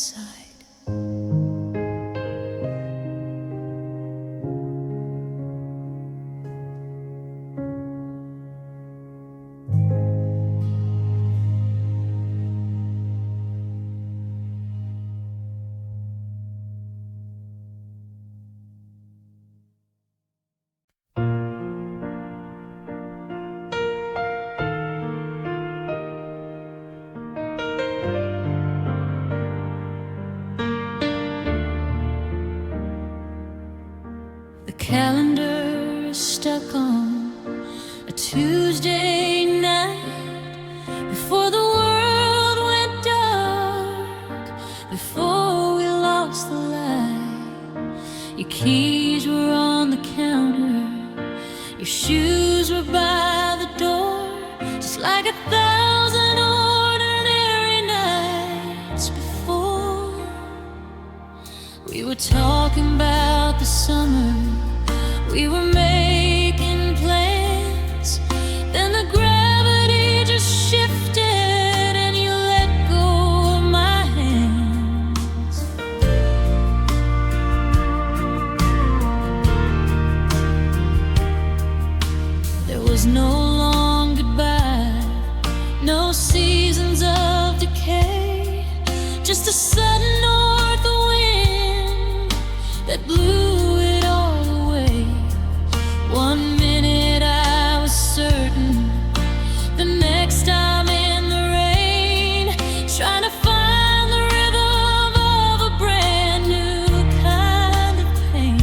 outside. The calendar is stuck on a Tuesday night, before the world went dark, before we lost the light. Your keys were on the counter, your shoes were by the door, just like 1,000 ordinary nights before. We were talking about the summer, we were making plans, then the gravity just shifted and you let go of my hands. There was no long goodbye, no seasons of decay, just a sudden north wind that blew it all away. 1 minute I was certain, the next I'm in the rain, trying to find the rhythm of a brand new kind of pain.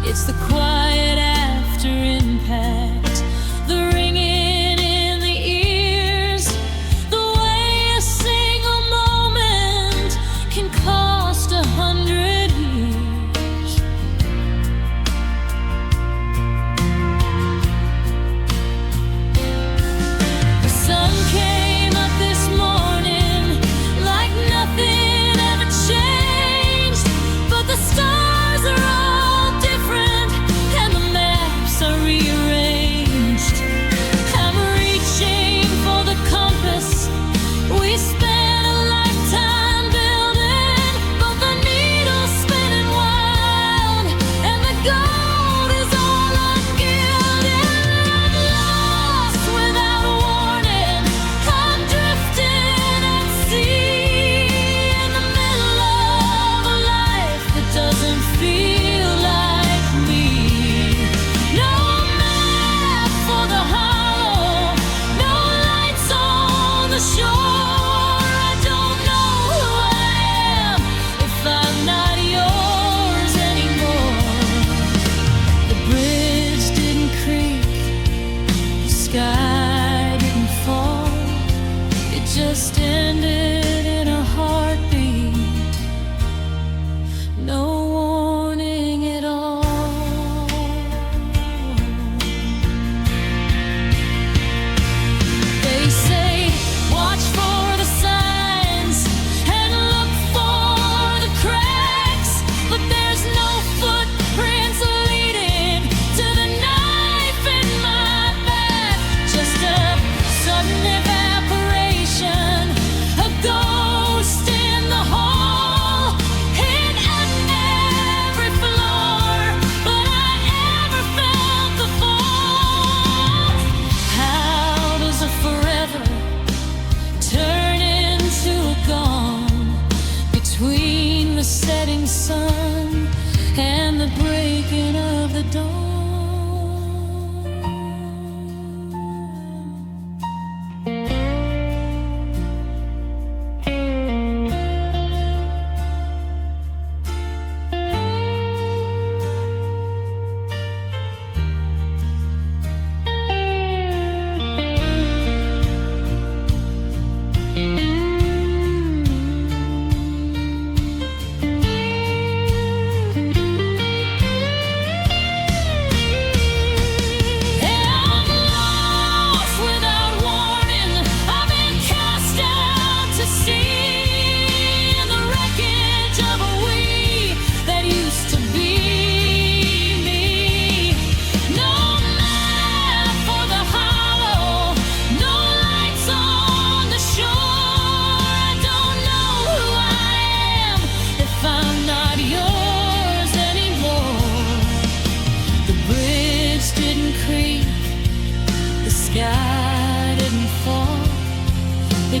It's the quiet after impact, the ringing in the ears, the way a single moment can cost 100 years. The sun came up this morning like nothing ever changed, but the stars are all different and the maps are rearranged.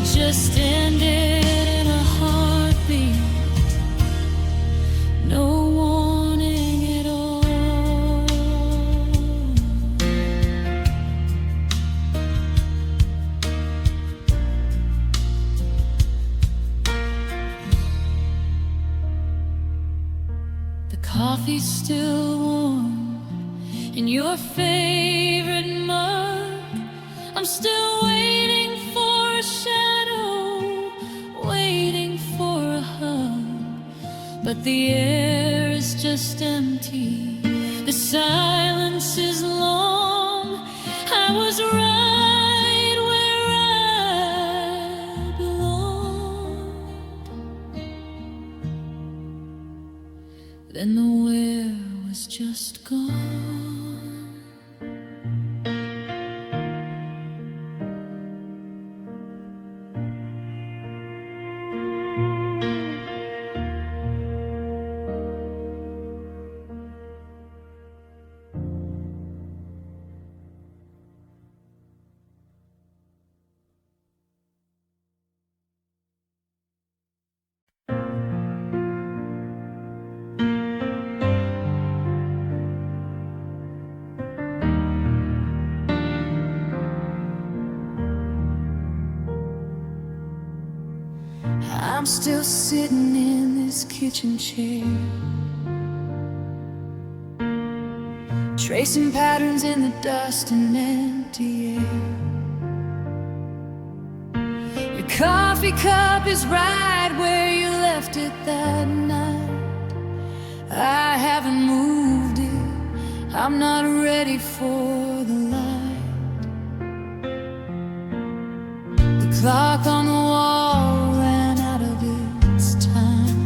It just ended in a heartbeat, no warning at all. The coffee's still warm in your favorite mug. I'm still waiting for a shadow, waiting for a hug, but the air is just empty, the silence is long. I was right where I belonged. Then the where was just gone. I'm still sitting in this kitchen chair, tracing patterns in the dust and empty air. Your coffee cup is right where you left it that night. I haven't moved it, I'm not ready for the light. The clock on the wall ran out of its time,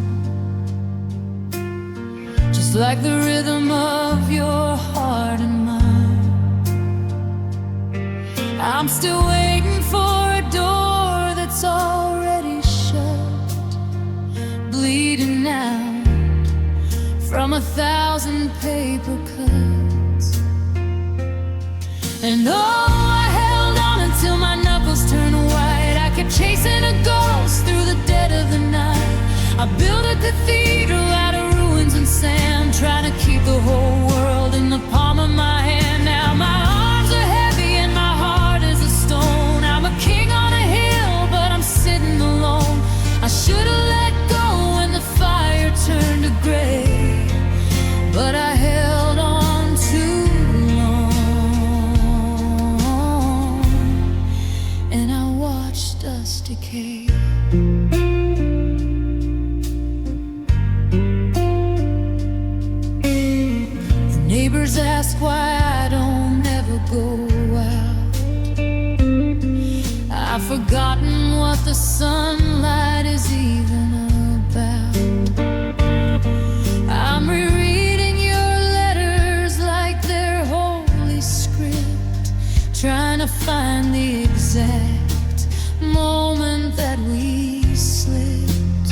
just like the rhythm of your heart and mine. I'm still waiting for a door that's already shut, bleeding out from 1,000 paper cuts. And oh, I held on until my knuckles turned white. I kept chasing a ghost through the dead of the night. I built a cathedral out of ruins and sand, trying to keep the whole world in the palm of my hand. Now my arms are heavy and my heart is a stone. I'm a king on a hill, but I'm sitting alone. I should have let go when the fire turned to gray, but I held on too long, and I watched us decay. The neighbors ask why I don't ever go out. I've forgotten what the sunlight is even about. I'm rereading your letters like they're holy script, trying to find the exact moment that we slipped.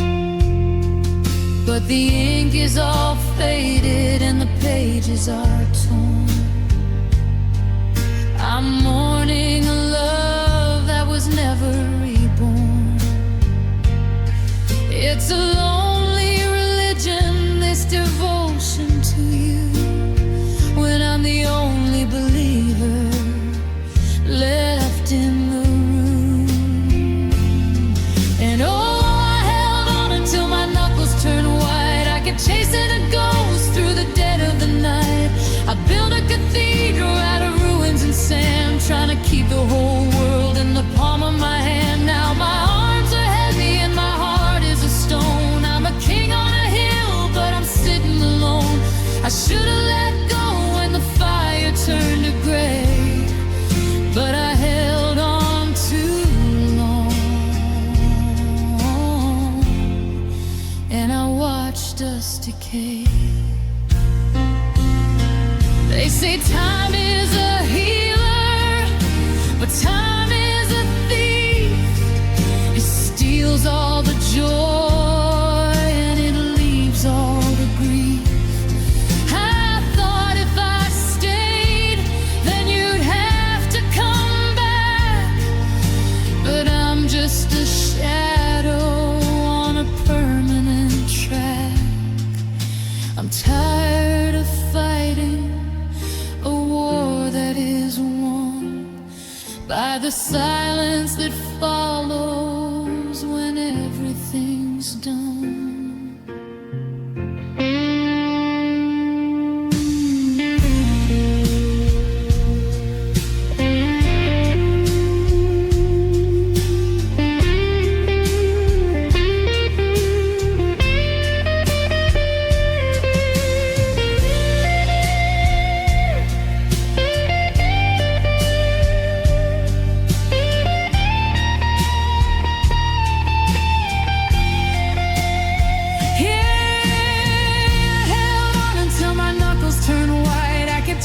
But the ink is all faded and the pages are torn. I'm mourning a love that was never reborn. It's a lonely religion, this devotion to you, when I'm the only believer left in the room. And oh, I held on until my knuckles turned white. I kept chasing a ghost through the dead of the night. I built a cathedral out of ruins and sand, trying to keep the whole world in the palm of my hand. Now my arms are heavy and my heart is a stone. I'm a king on a hill, but I'm sitting alone. I should have let go when the fire turned to gray, but I held on too long, and I watched us decay. They say time is a healer, but time is a thief. It steals all the joy and it leaves all the grief. I thought if I stayed, then you'd have to come back, but I'm just a by the silence that follows when everything's done.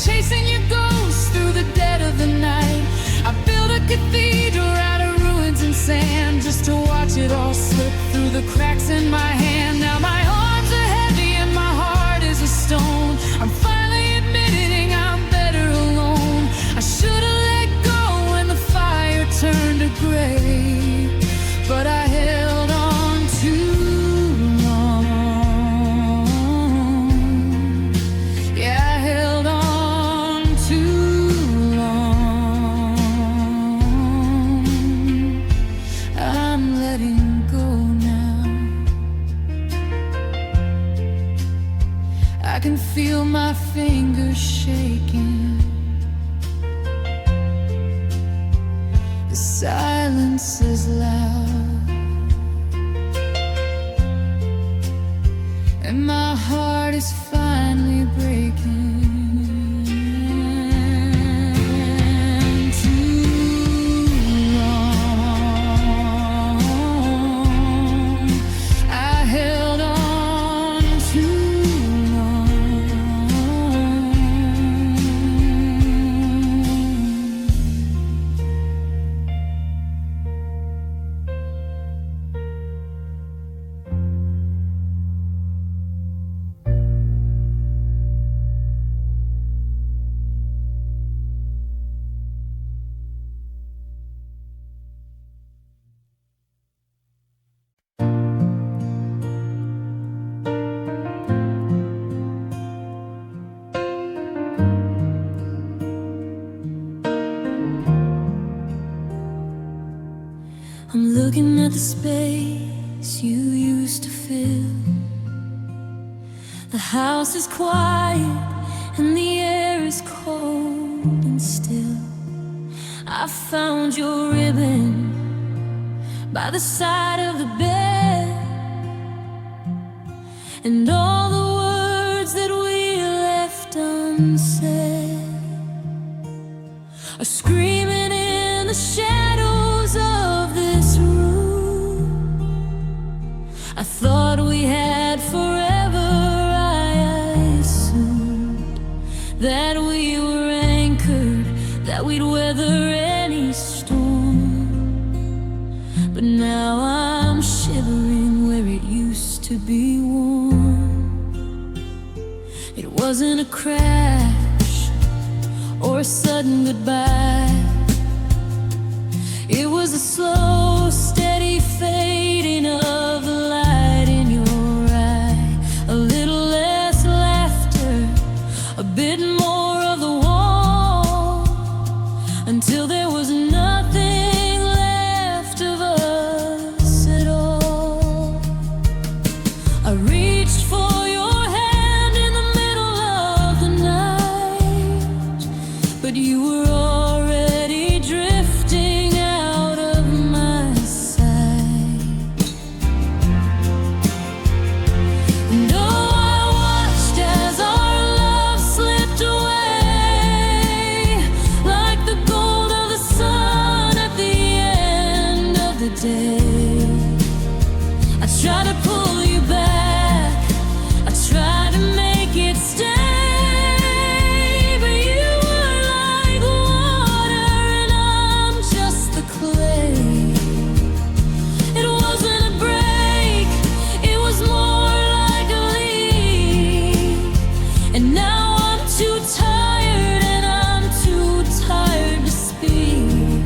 Chasing your ghost through the dead of the night. I built a cathedral out of ruins and sand just to watch it all slip through the cracks in my hand. Now my arms are heavy and my heart is a stone. I'm finally admitting I'm better alone. I should have let go when the fire turned to gray, but I held on too long. Yeah, I held on. I can feel my fingers shaking. The silence is loud, and my heart is finally breaking. I'm looking at the space you used to fill. The house is quiet and the air is cold and still. I found your ribbon by the side of the bed, and all the words that we left unsaid are screaming in the shadows of this room. I thought we had forever. I assumed that we were anchored, that we'd weather any storm. But now I'm shivering where it used to be warm. It wasn't a crash or a sudden goodbye. It was a slow, steady fading of the light in your eye. A little less laughter, a bit more of the wall, until there was nothing left of us at all. I reached for your hand in the middle of the night, but you were already drifting out of my sight. And oh, I watched as our love slipped away, like the gold of the sun at the end of the day. I tried to pull you back, I tried to make it stay, but you were like water and I'm just the clay. It wasn't a break, it was more like a leak. And now I'm too tired and I'm too tired to speak.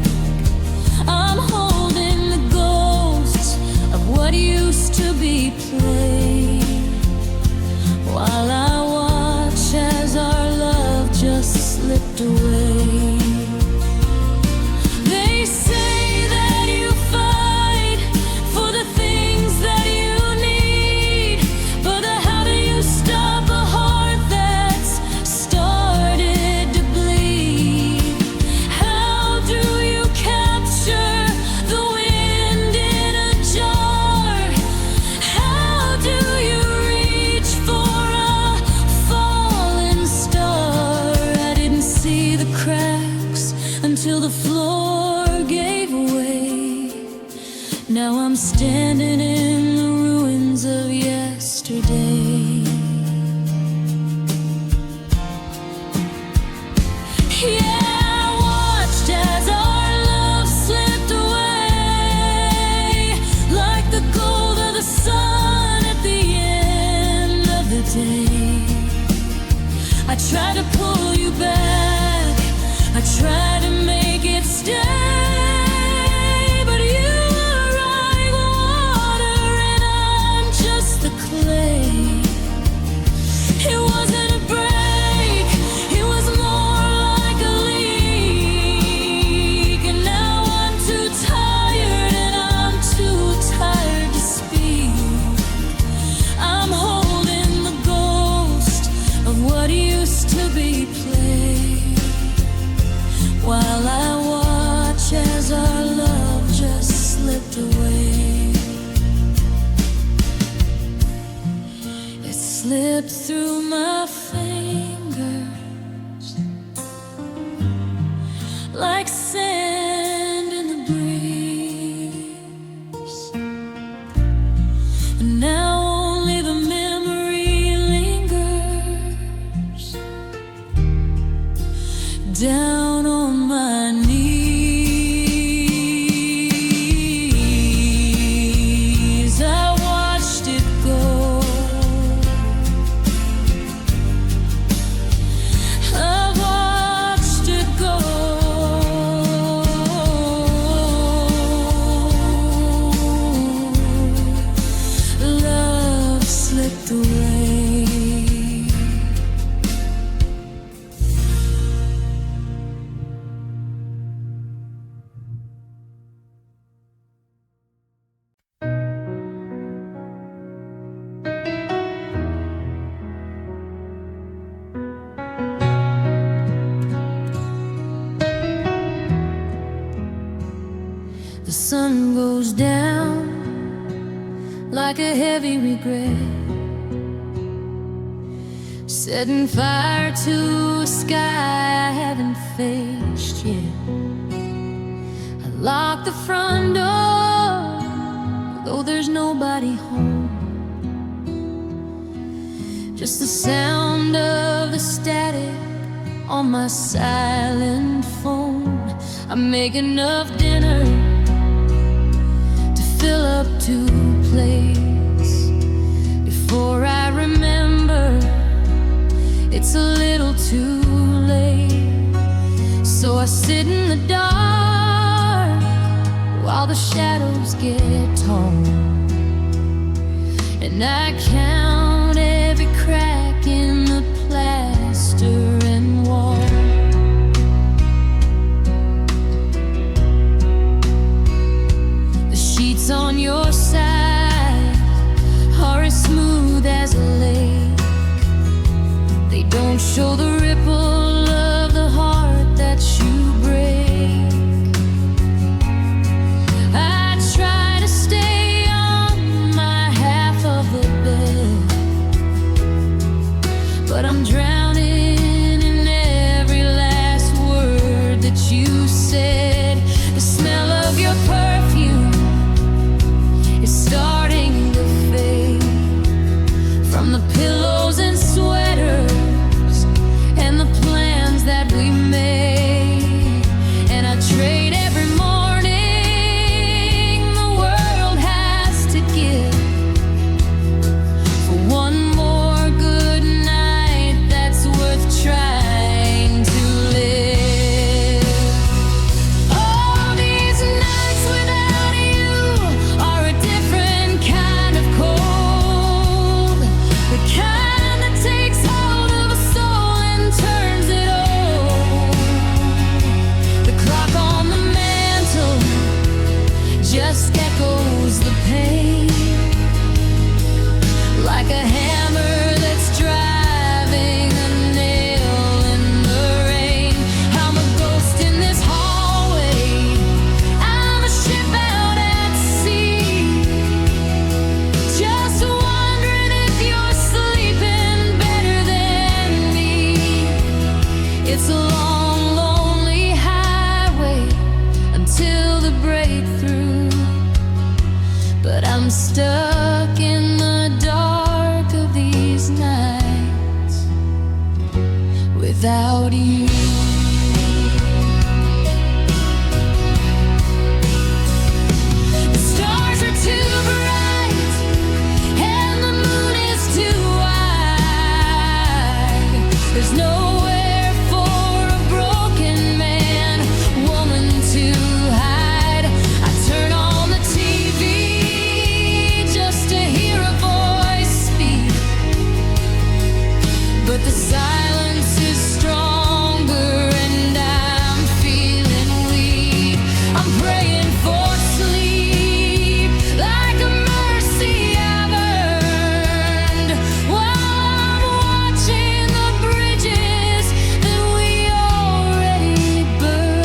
I'm holding the ghosts of what used to be played, while I watch as our love just slipped away. They until the floor gave way. Now I'm standing in the ruins of yesterday. Yeah, I watched as our love slipped away, like the gold of the sun at the end of the day. I tried to pull you back, I tried to make it stay, but you were like water and I'm just the clay. It wasn't a break, it was more like a leak, and now I'm too tired and I'm too tired to speak. I'm holding the ghost of what used to be played, while I watch as our love just slipped away. It slipped through my fingers like sand in the breeze, and now only the memory lingers down on my knees. I watched it go, I watched it go. Love slipped away. The sun goes down like a heavy regret, setting fire to a sky I haven't faced yet. I lock the front door, though there's nobody home, just the sound of the static on my silent phone. I make enough dinner to fill up 2 plates before I remember it's a little too late. So I sit in the dark while the shadows get tall, and I count every crack in the plaster and wall. The sheets on your side are as smooth as a lake. They don't show the ripple of the heart that you break. I try to stay on my half of the bed, but I'm drowning in every last word that you said. The smell of your perfume is starting to fade from the pillows and sweaters and the plans that we made. And I trade every morning the world has to give for one more good night that's worth trying to live. All these nights without you are a different kind of cold, the kind that takes hold of a soul and turns it old. The clock on the mantle just echoes the pain, like a hammer that's driving a nail in the rain. I'm a ghost in this hallway, I'm a ship out at sea, just wondering if you're sleeping better than me. It's a long, lonely highway I'm stuck in the dark of these nights without you. The stars are too bright and the moon is too wide. There's nowhere for a broken man, woman to hide. I turn on the TV just to hear a voice speak, but the silence is stronger and I'm feeling weak. I'm praying for sleep like a mercy I've earned, while I'm watching the bridges that we already burned.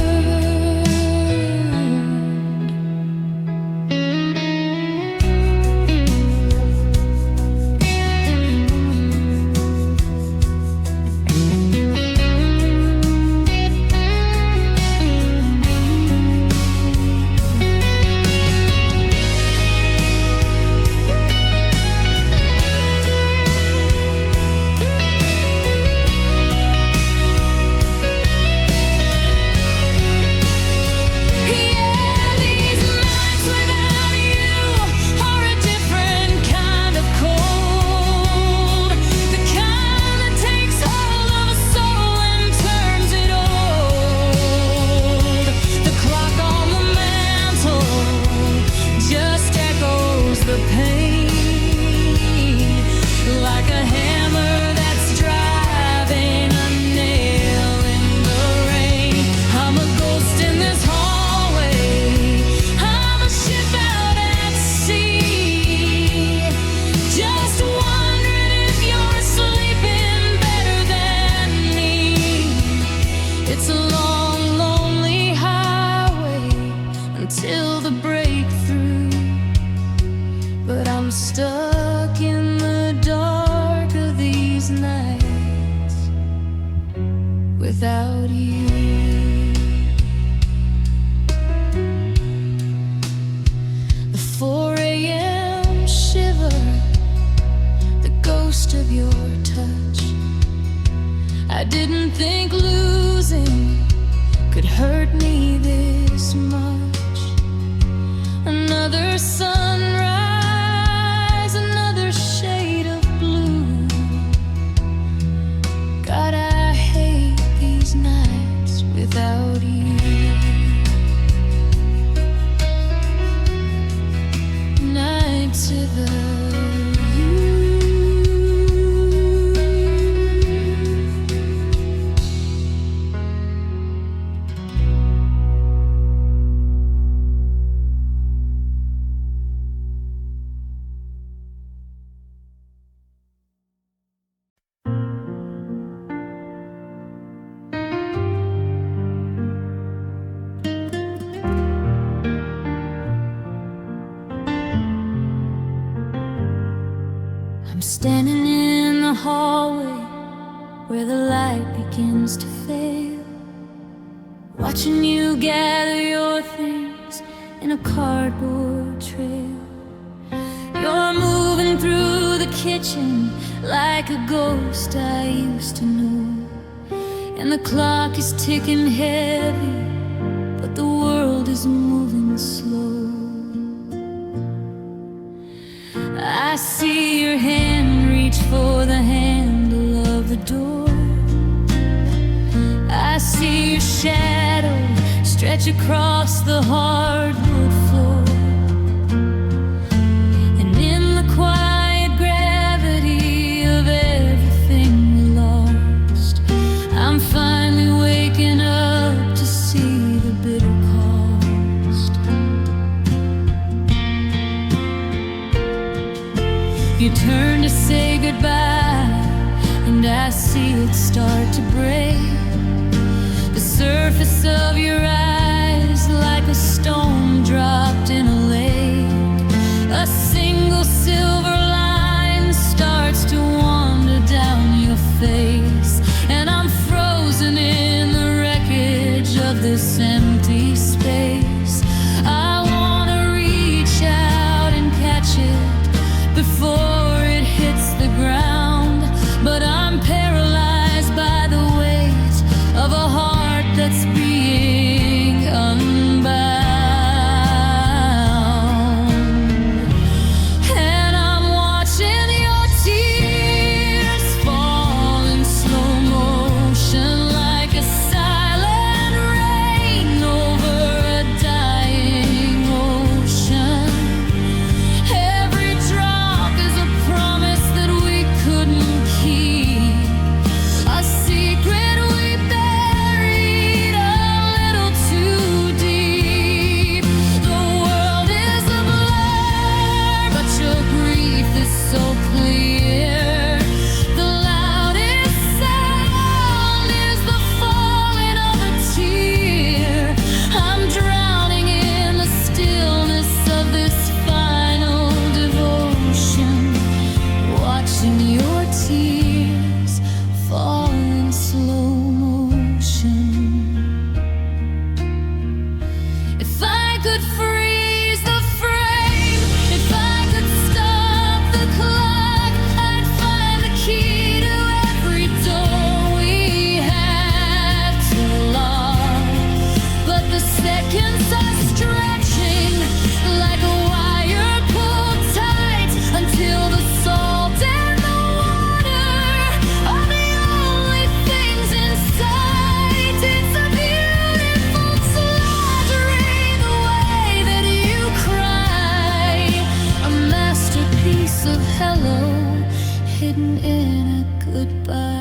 Yeah, these nights without you are a different kind of cold, the kind that takes hold of a soul and turns it old. The clock on the mantle just echoes the pain, like a hammer that's driving a nail in the rain. I'm a ghost in this hallway, I'm a ship out at sea, just wondering if you're sleeping better than me. It's a long, lonely highway until the breakthrough, but I'm stuck in the dark of these nights without you. The 4 a.m. shiver, the ghost of your touch. I didn't think losing could hurt me this much. Another sunrise, another shade of blue. God, I hate these nights without you. Nights without you. I'm standing in the hallway where the light begins to fail, watching you gather your things in a cardboard trail. You're moving through the kitchen like a ghost I used to know, and the clock is ticking heavy, but the world is moving slow. I see your hand reach for the handle of the door. I see your shadow stretch across the hardwood floor. And in the quiet gravity of everything we lost, I'm finally waking up to see the bitter cost. You turn to say goodbye, and I see it start to break. The surface of your eyes like a stone dropped in a lake. A single silver line starts to wander down your face, and I'm frozen in the wreckage of this empty space. I wanna reach out and catch Seconds are stretching like a wire pulled tight until the salt and the water are the only things in sight. It's a beautiful slaughtering the way that you cry, a masterpiece of hello hidden in a goodbye.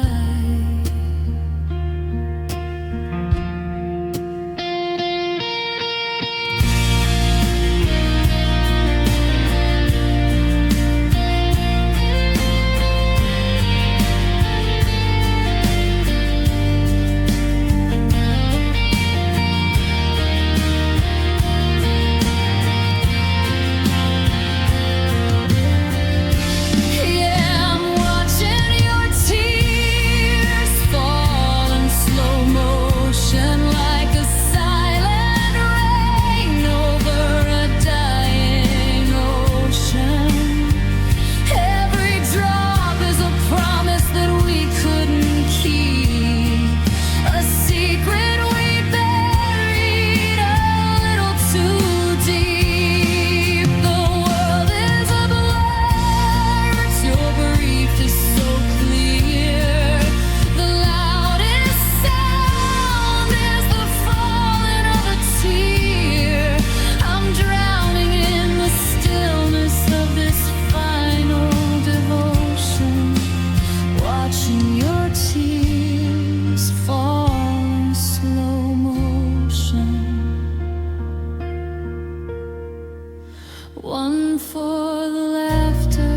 One for the laughter,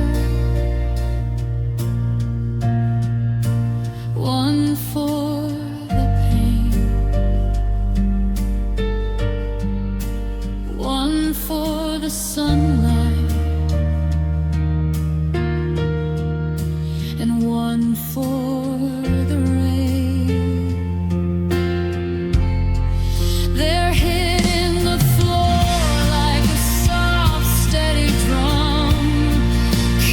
one for the pain, one for the sunlight, and one for the rain. They're hitting the floor like a soft, steady drum,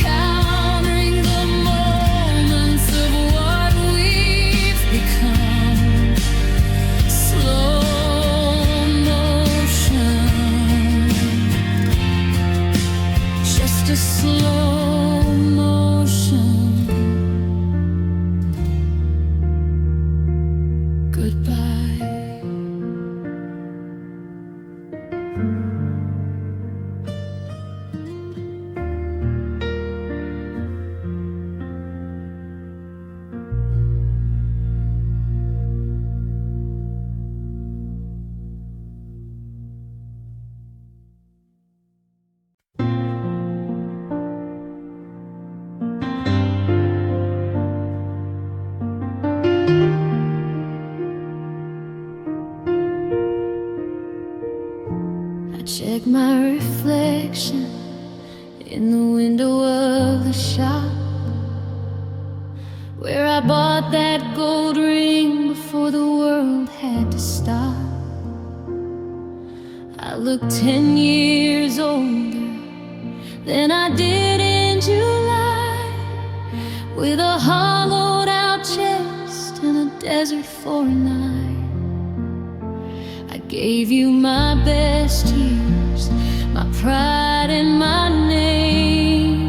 countering the moments of what we've become. Slow motion, just a slow motion goodbye. I check my reflection in the window of the shop where I bought that gold ring before the world had to stop. I look 10 years older than I did in July, with a hollowed out chest and a desert for a night. I gave you my best years, my pride and my name.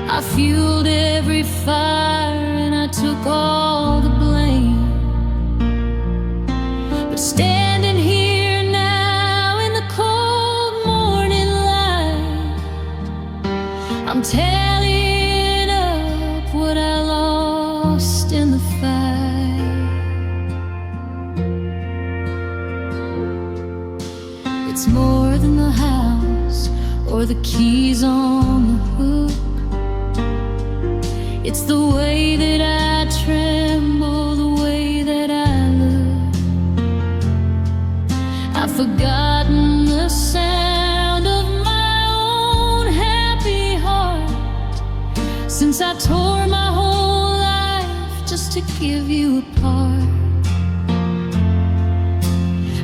I fueled every fire and I took all the blame. But standing here now in the cold morning light, I'm tallying up what I lost in the fight. It's more than the house or the keys on the hook. It's the way that I tremble, the way that I look. I've forgotten the sound of my own happy heart since I tore my whole life just to give you a part.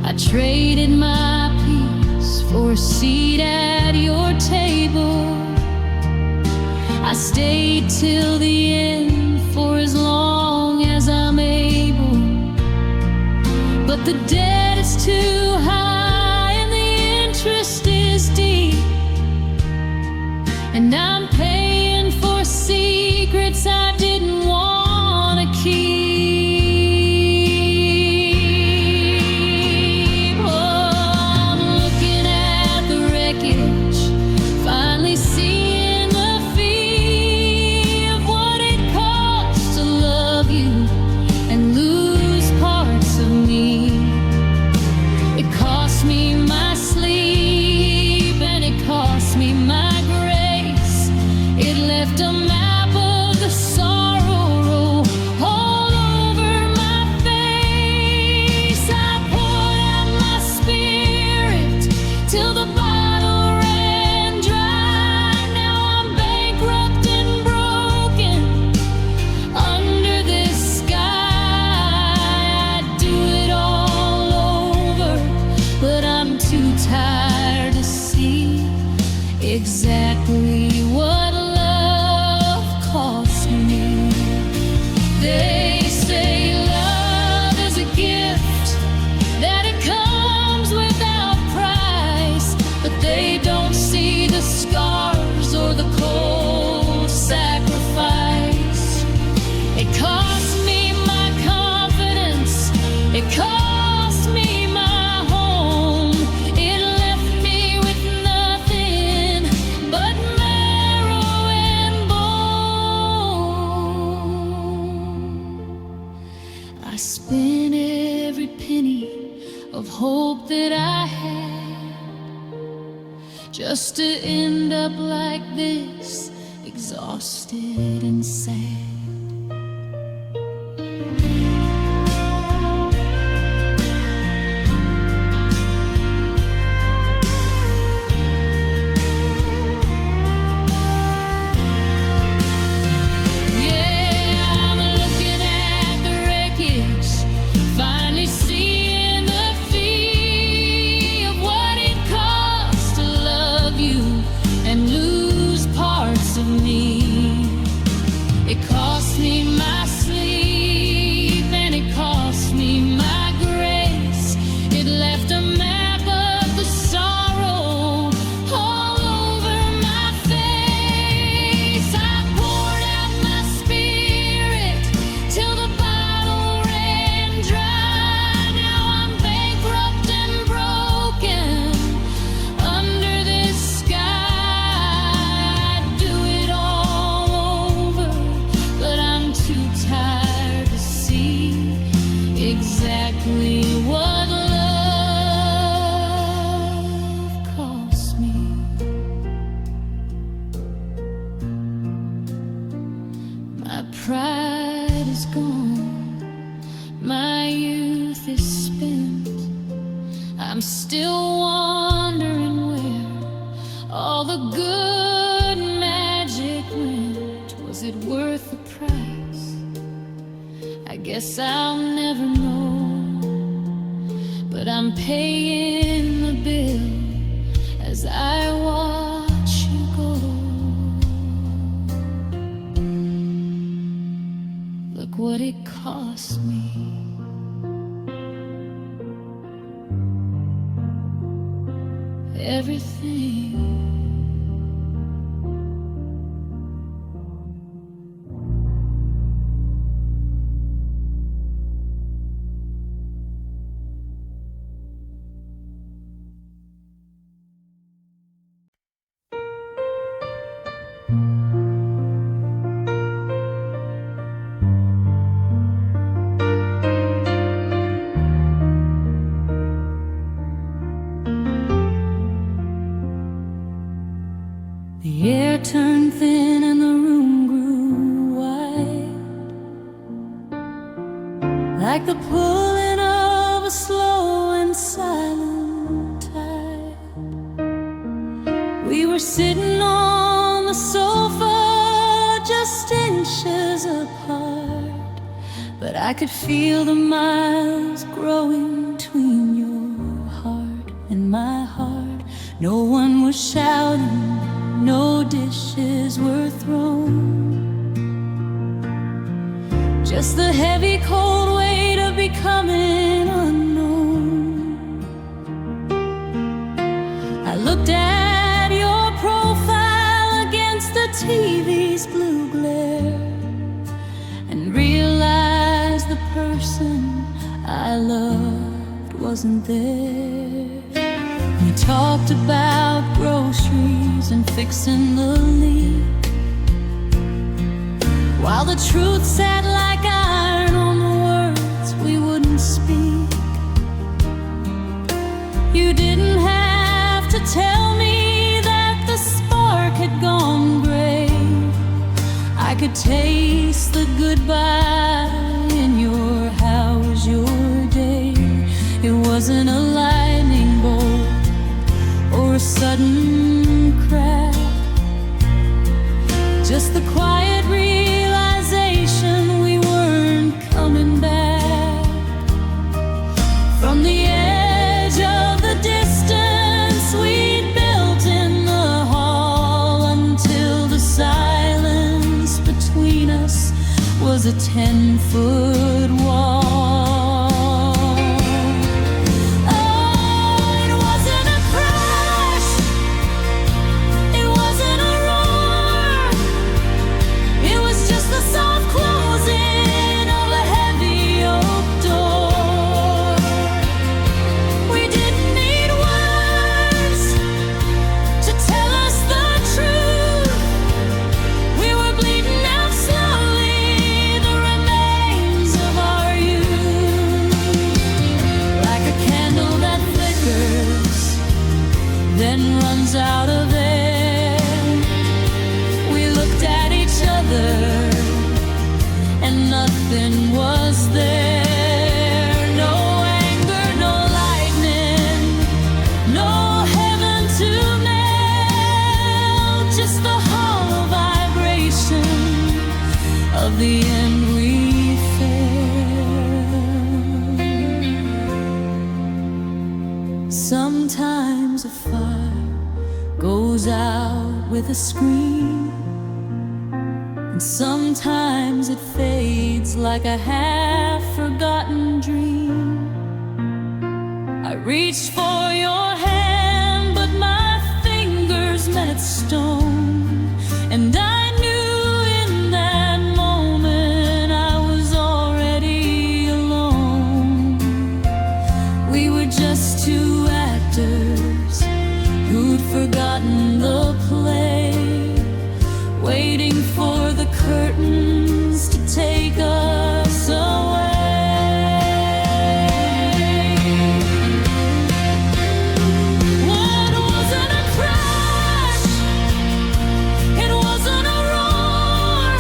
I traded my peace for a seat at your table. I stayed till the end for as long as I'm able. But the debt is too high and the interest is deep, and I'm paying for secrets I didn't want to keep. Exactly what love cost me. They say love is a gift, that it comes without price, but they don't see the scars or the cold sacrifice. It cost me my confidence, it cost me my home, it left me with nothing but marrow and bone. I spent every penny of hope that I had, just to end up like this, exhausted and sad. Exactly what love cost me. My pride is gone, my youth is spent. I'm still wondering where all the good magic went. Was it worth the price? I guess I'll never know, but I'm paying the bill as I watch you go. Look what it cost me. Everything. The air turned thin and the room grew wide, like the pulling of a slow and silent tide. We were sitting on the sofa, just inches apart, but I could feel the miles growing between your heart and my heart. No one was shouting, no dishes were thrown, just the heavy cold weight of becoming unknown. I loved wasn't there. We talked about groceries and fixing the leak, while the truth sat like iron on the words we wouldn't speak. You didn't have to tell me that the spark had gone gray. I could taste the goodbye in your "how was your day?" It wasn't a lightning bolt or a sudden crack, just the quiet realization we weren't coming back. From the edge of the distance we'd built in the hall, until the silence between us was a 10-foot wall. Then runs out of air. We looked at each other and nothing was there. No anger, no lightning, no heaven to melt, just the hollow vibration of the end we felt. Sometimes a fire goes out with a scream, and sometimes it fades like a half-forgotten dream. I reached for your hand, but my fingers met stone, and I knew in that moment I was already alone. We were just two actors who'd forgotten the play, waiting for the curtains to take us away. What wasn't a crash, it wasn't a roar,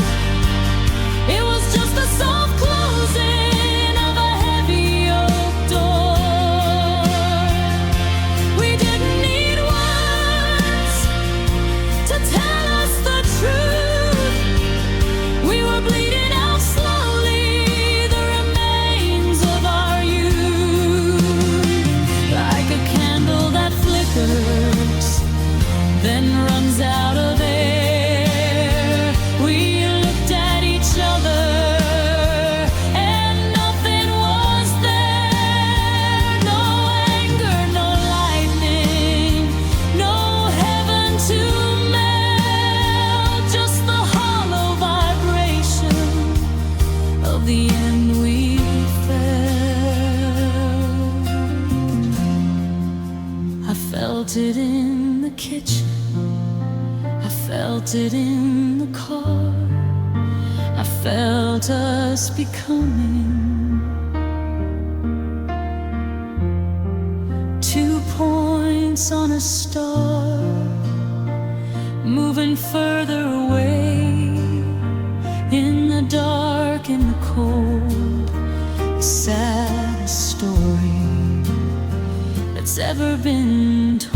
it was just the soft closing of a heavy oak door. We didn't need words to tell us the truth. We were bleeding out slowly the remains of our youth, like a candle that flickers, then runs out of air. We looked at each other and nothing was there. No anger, no lightning, no heaven to melt, just the hollow vibration of the end we felt. I felt it in the kitchen, I felt it in the car, I felt us becoming 2 points on a star, moving further away in the dark, in the cold. The saddest story that's ever been told.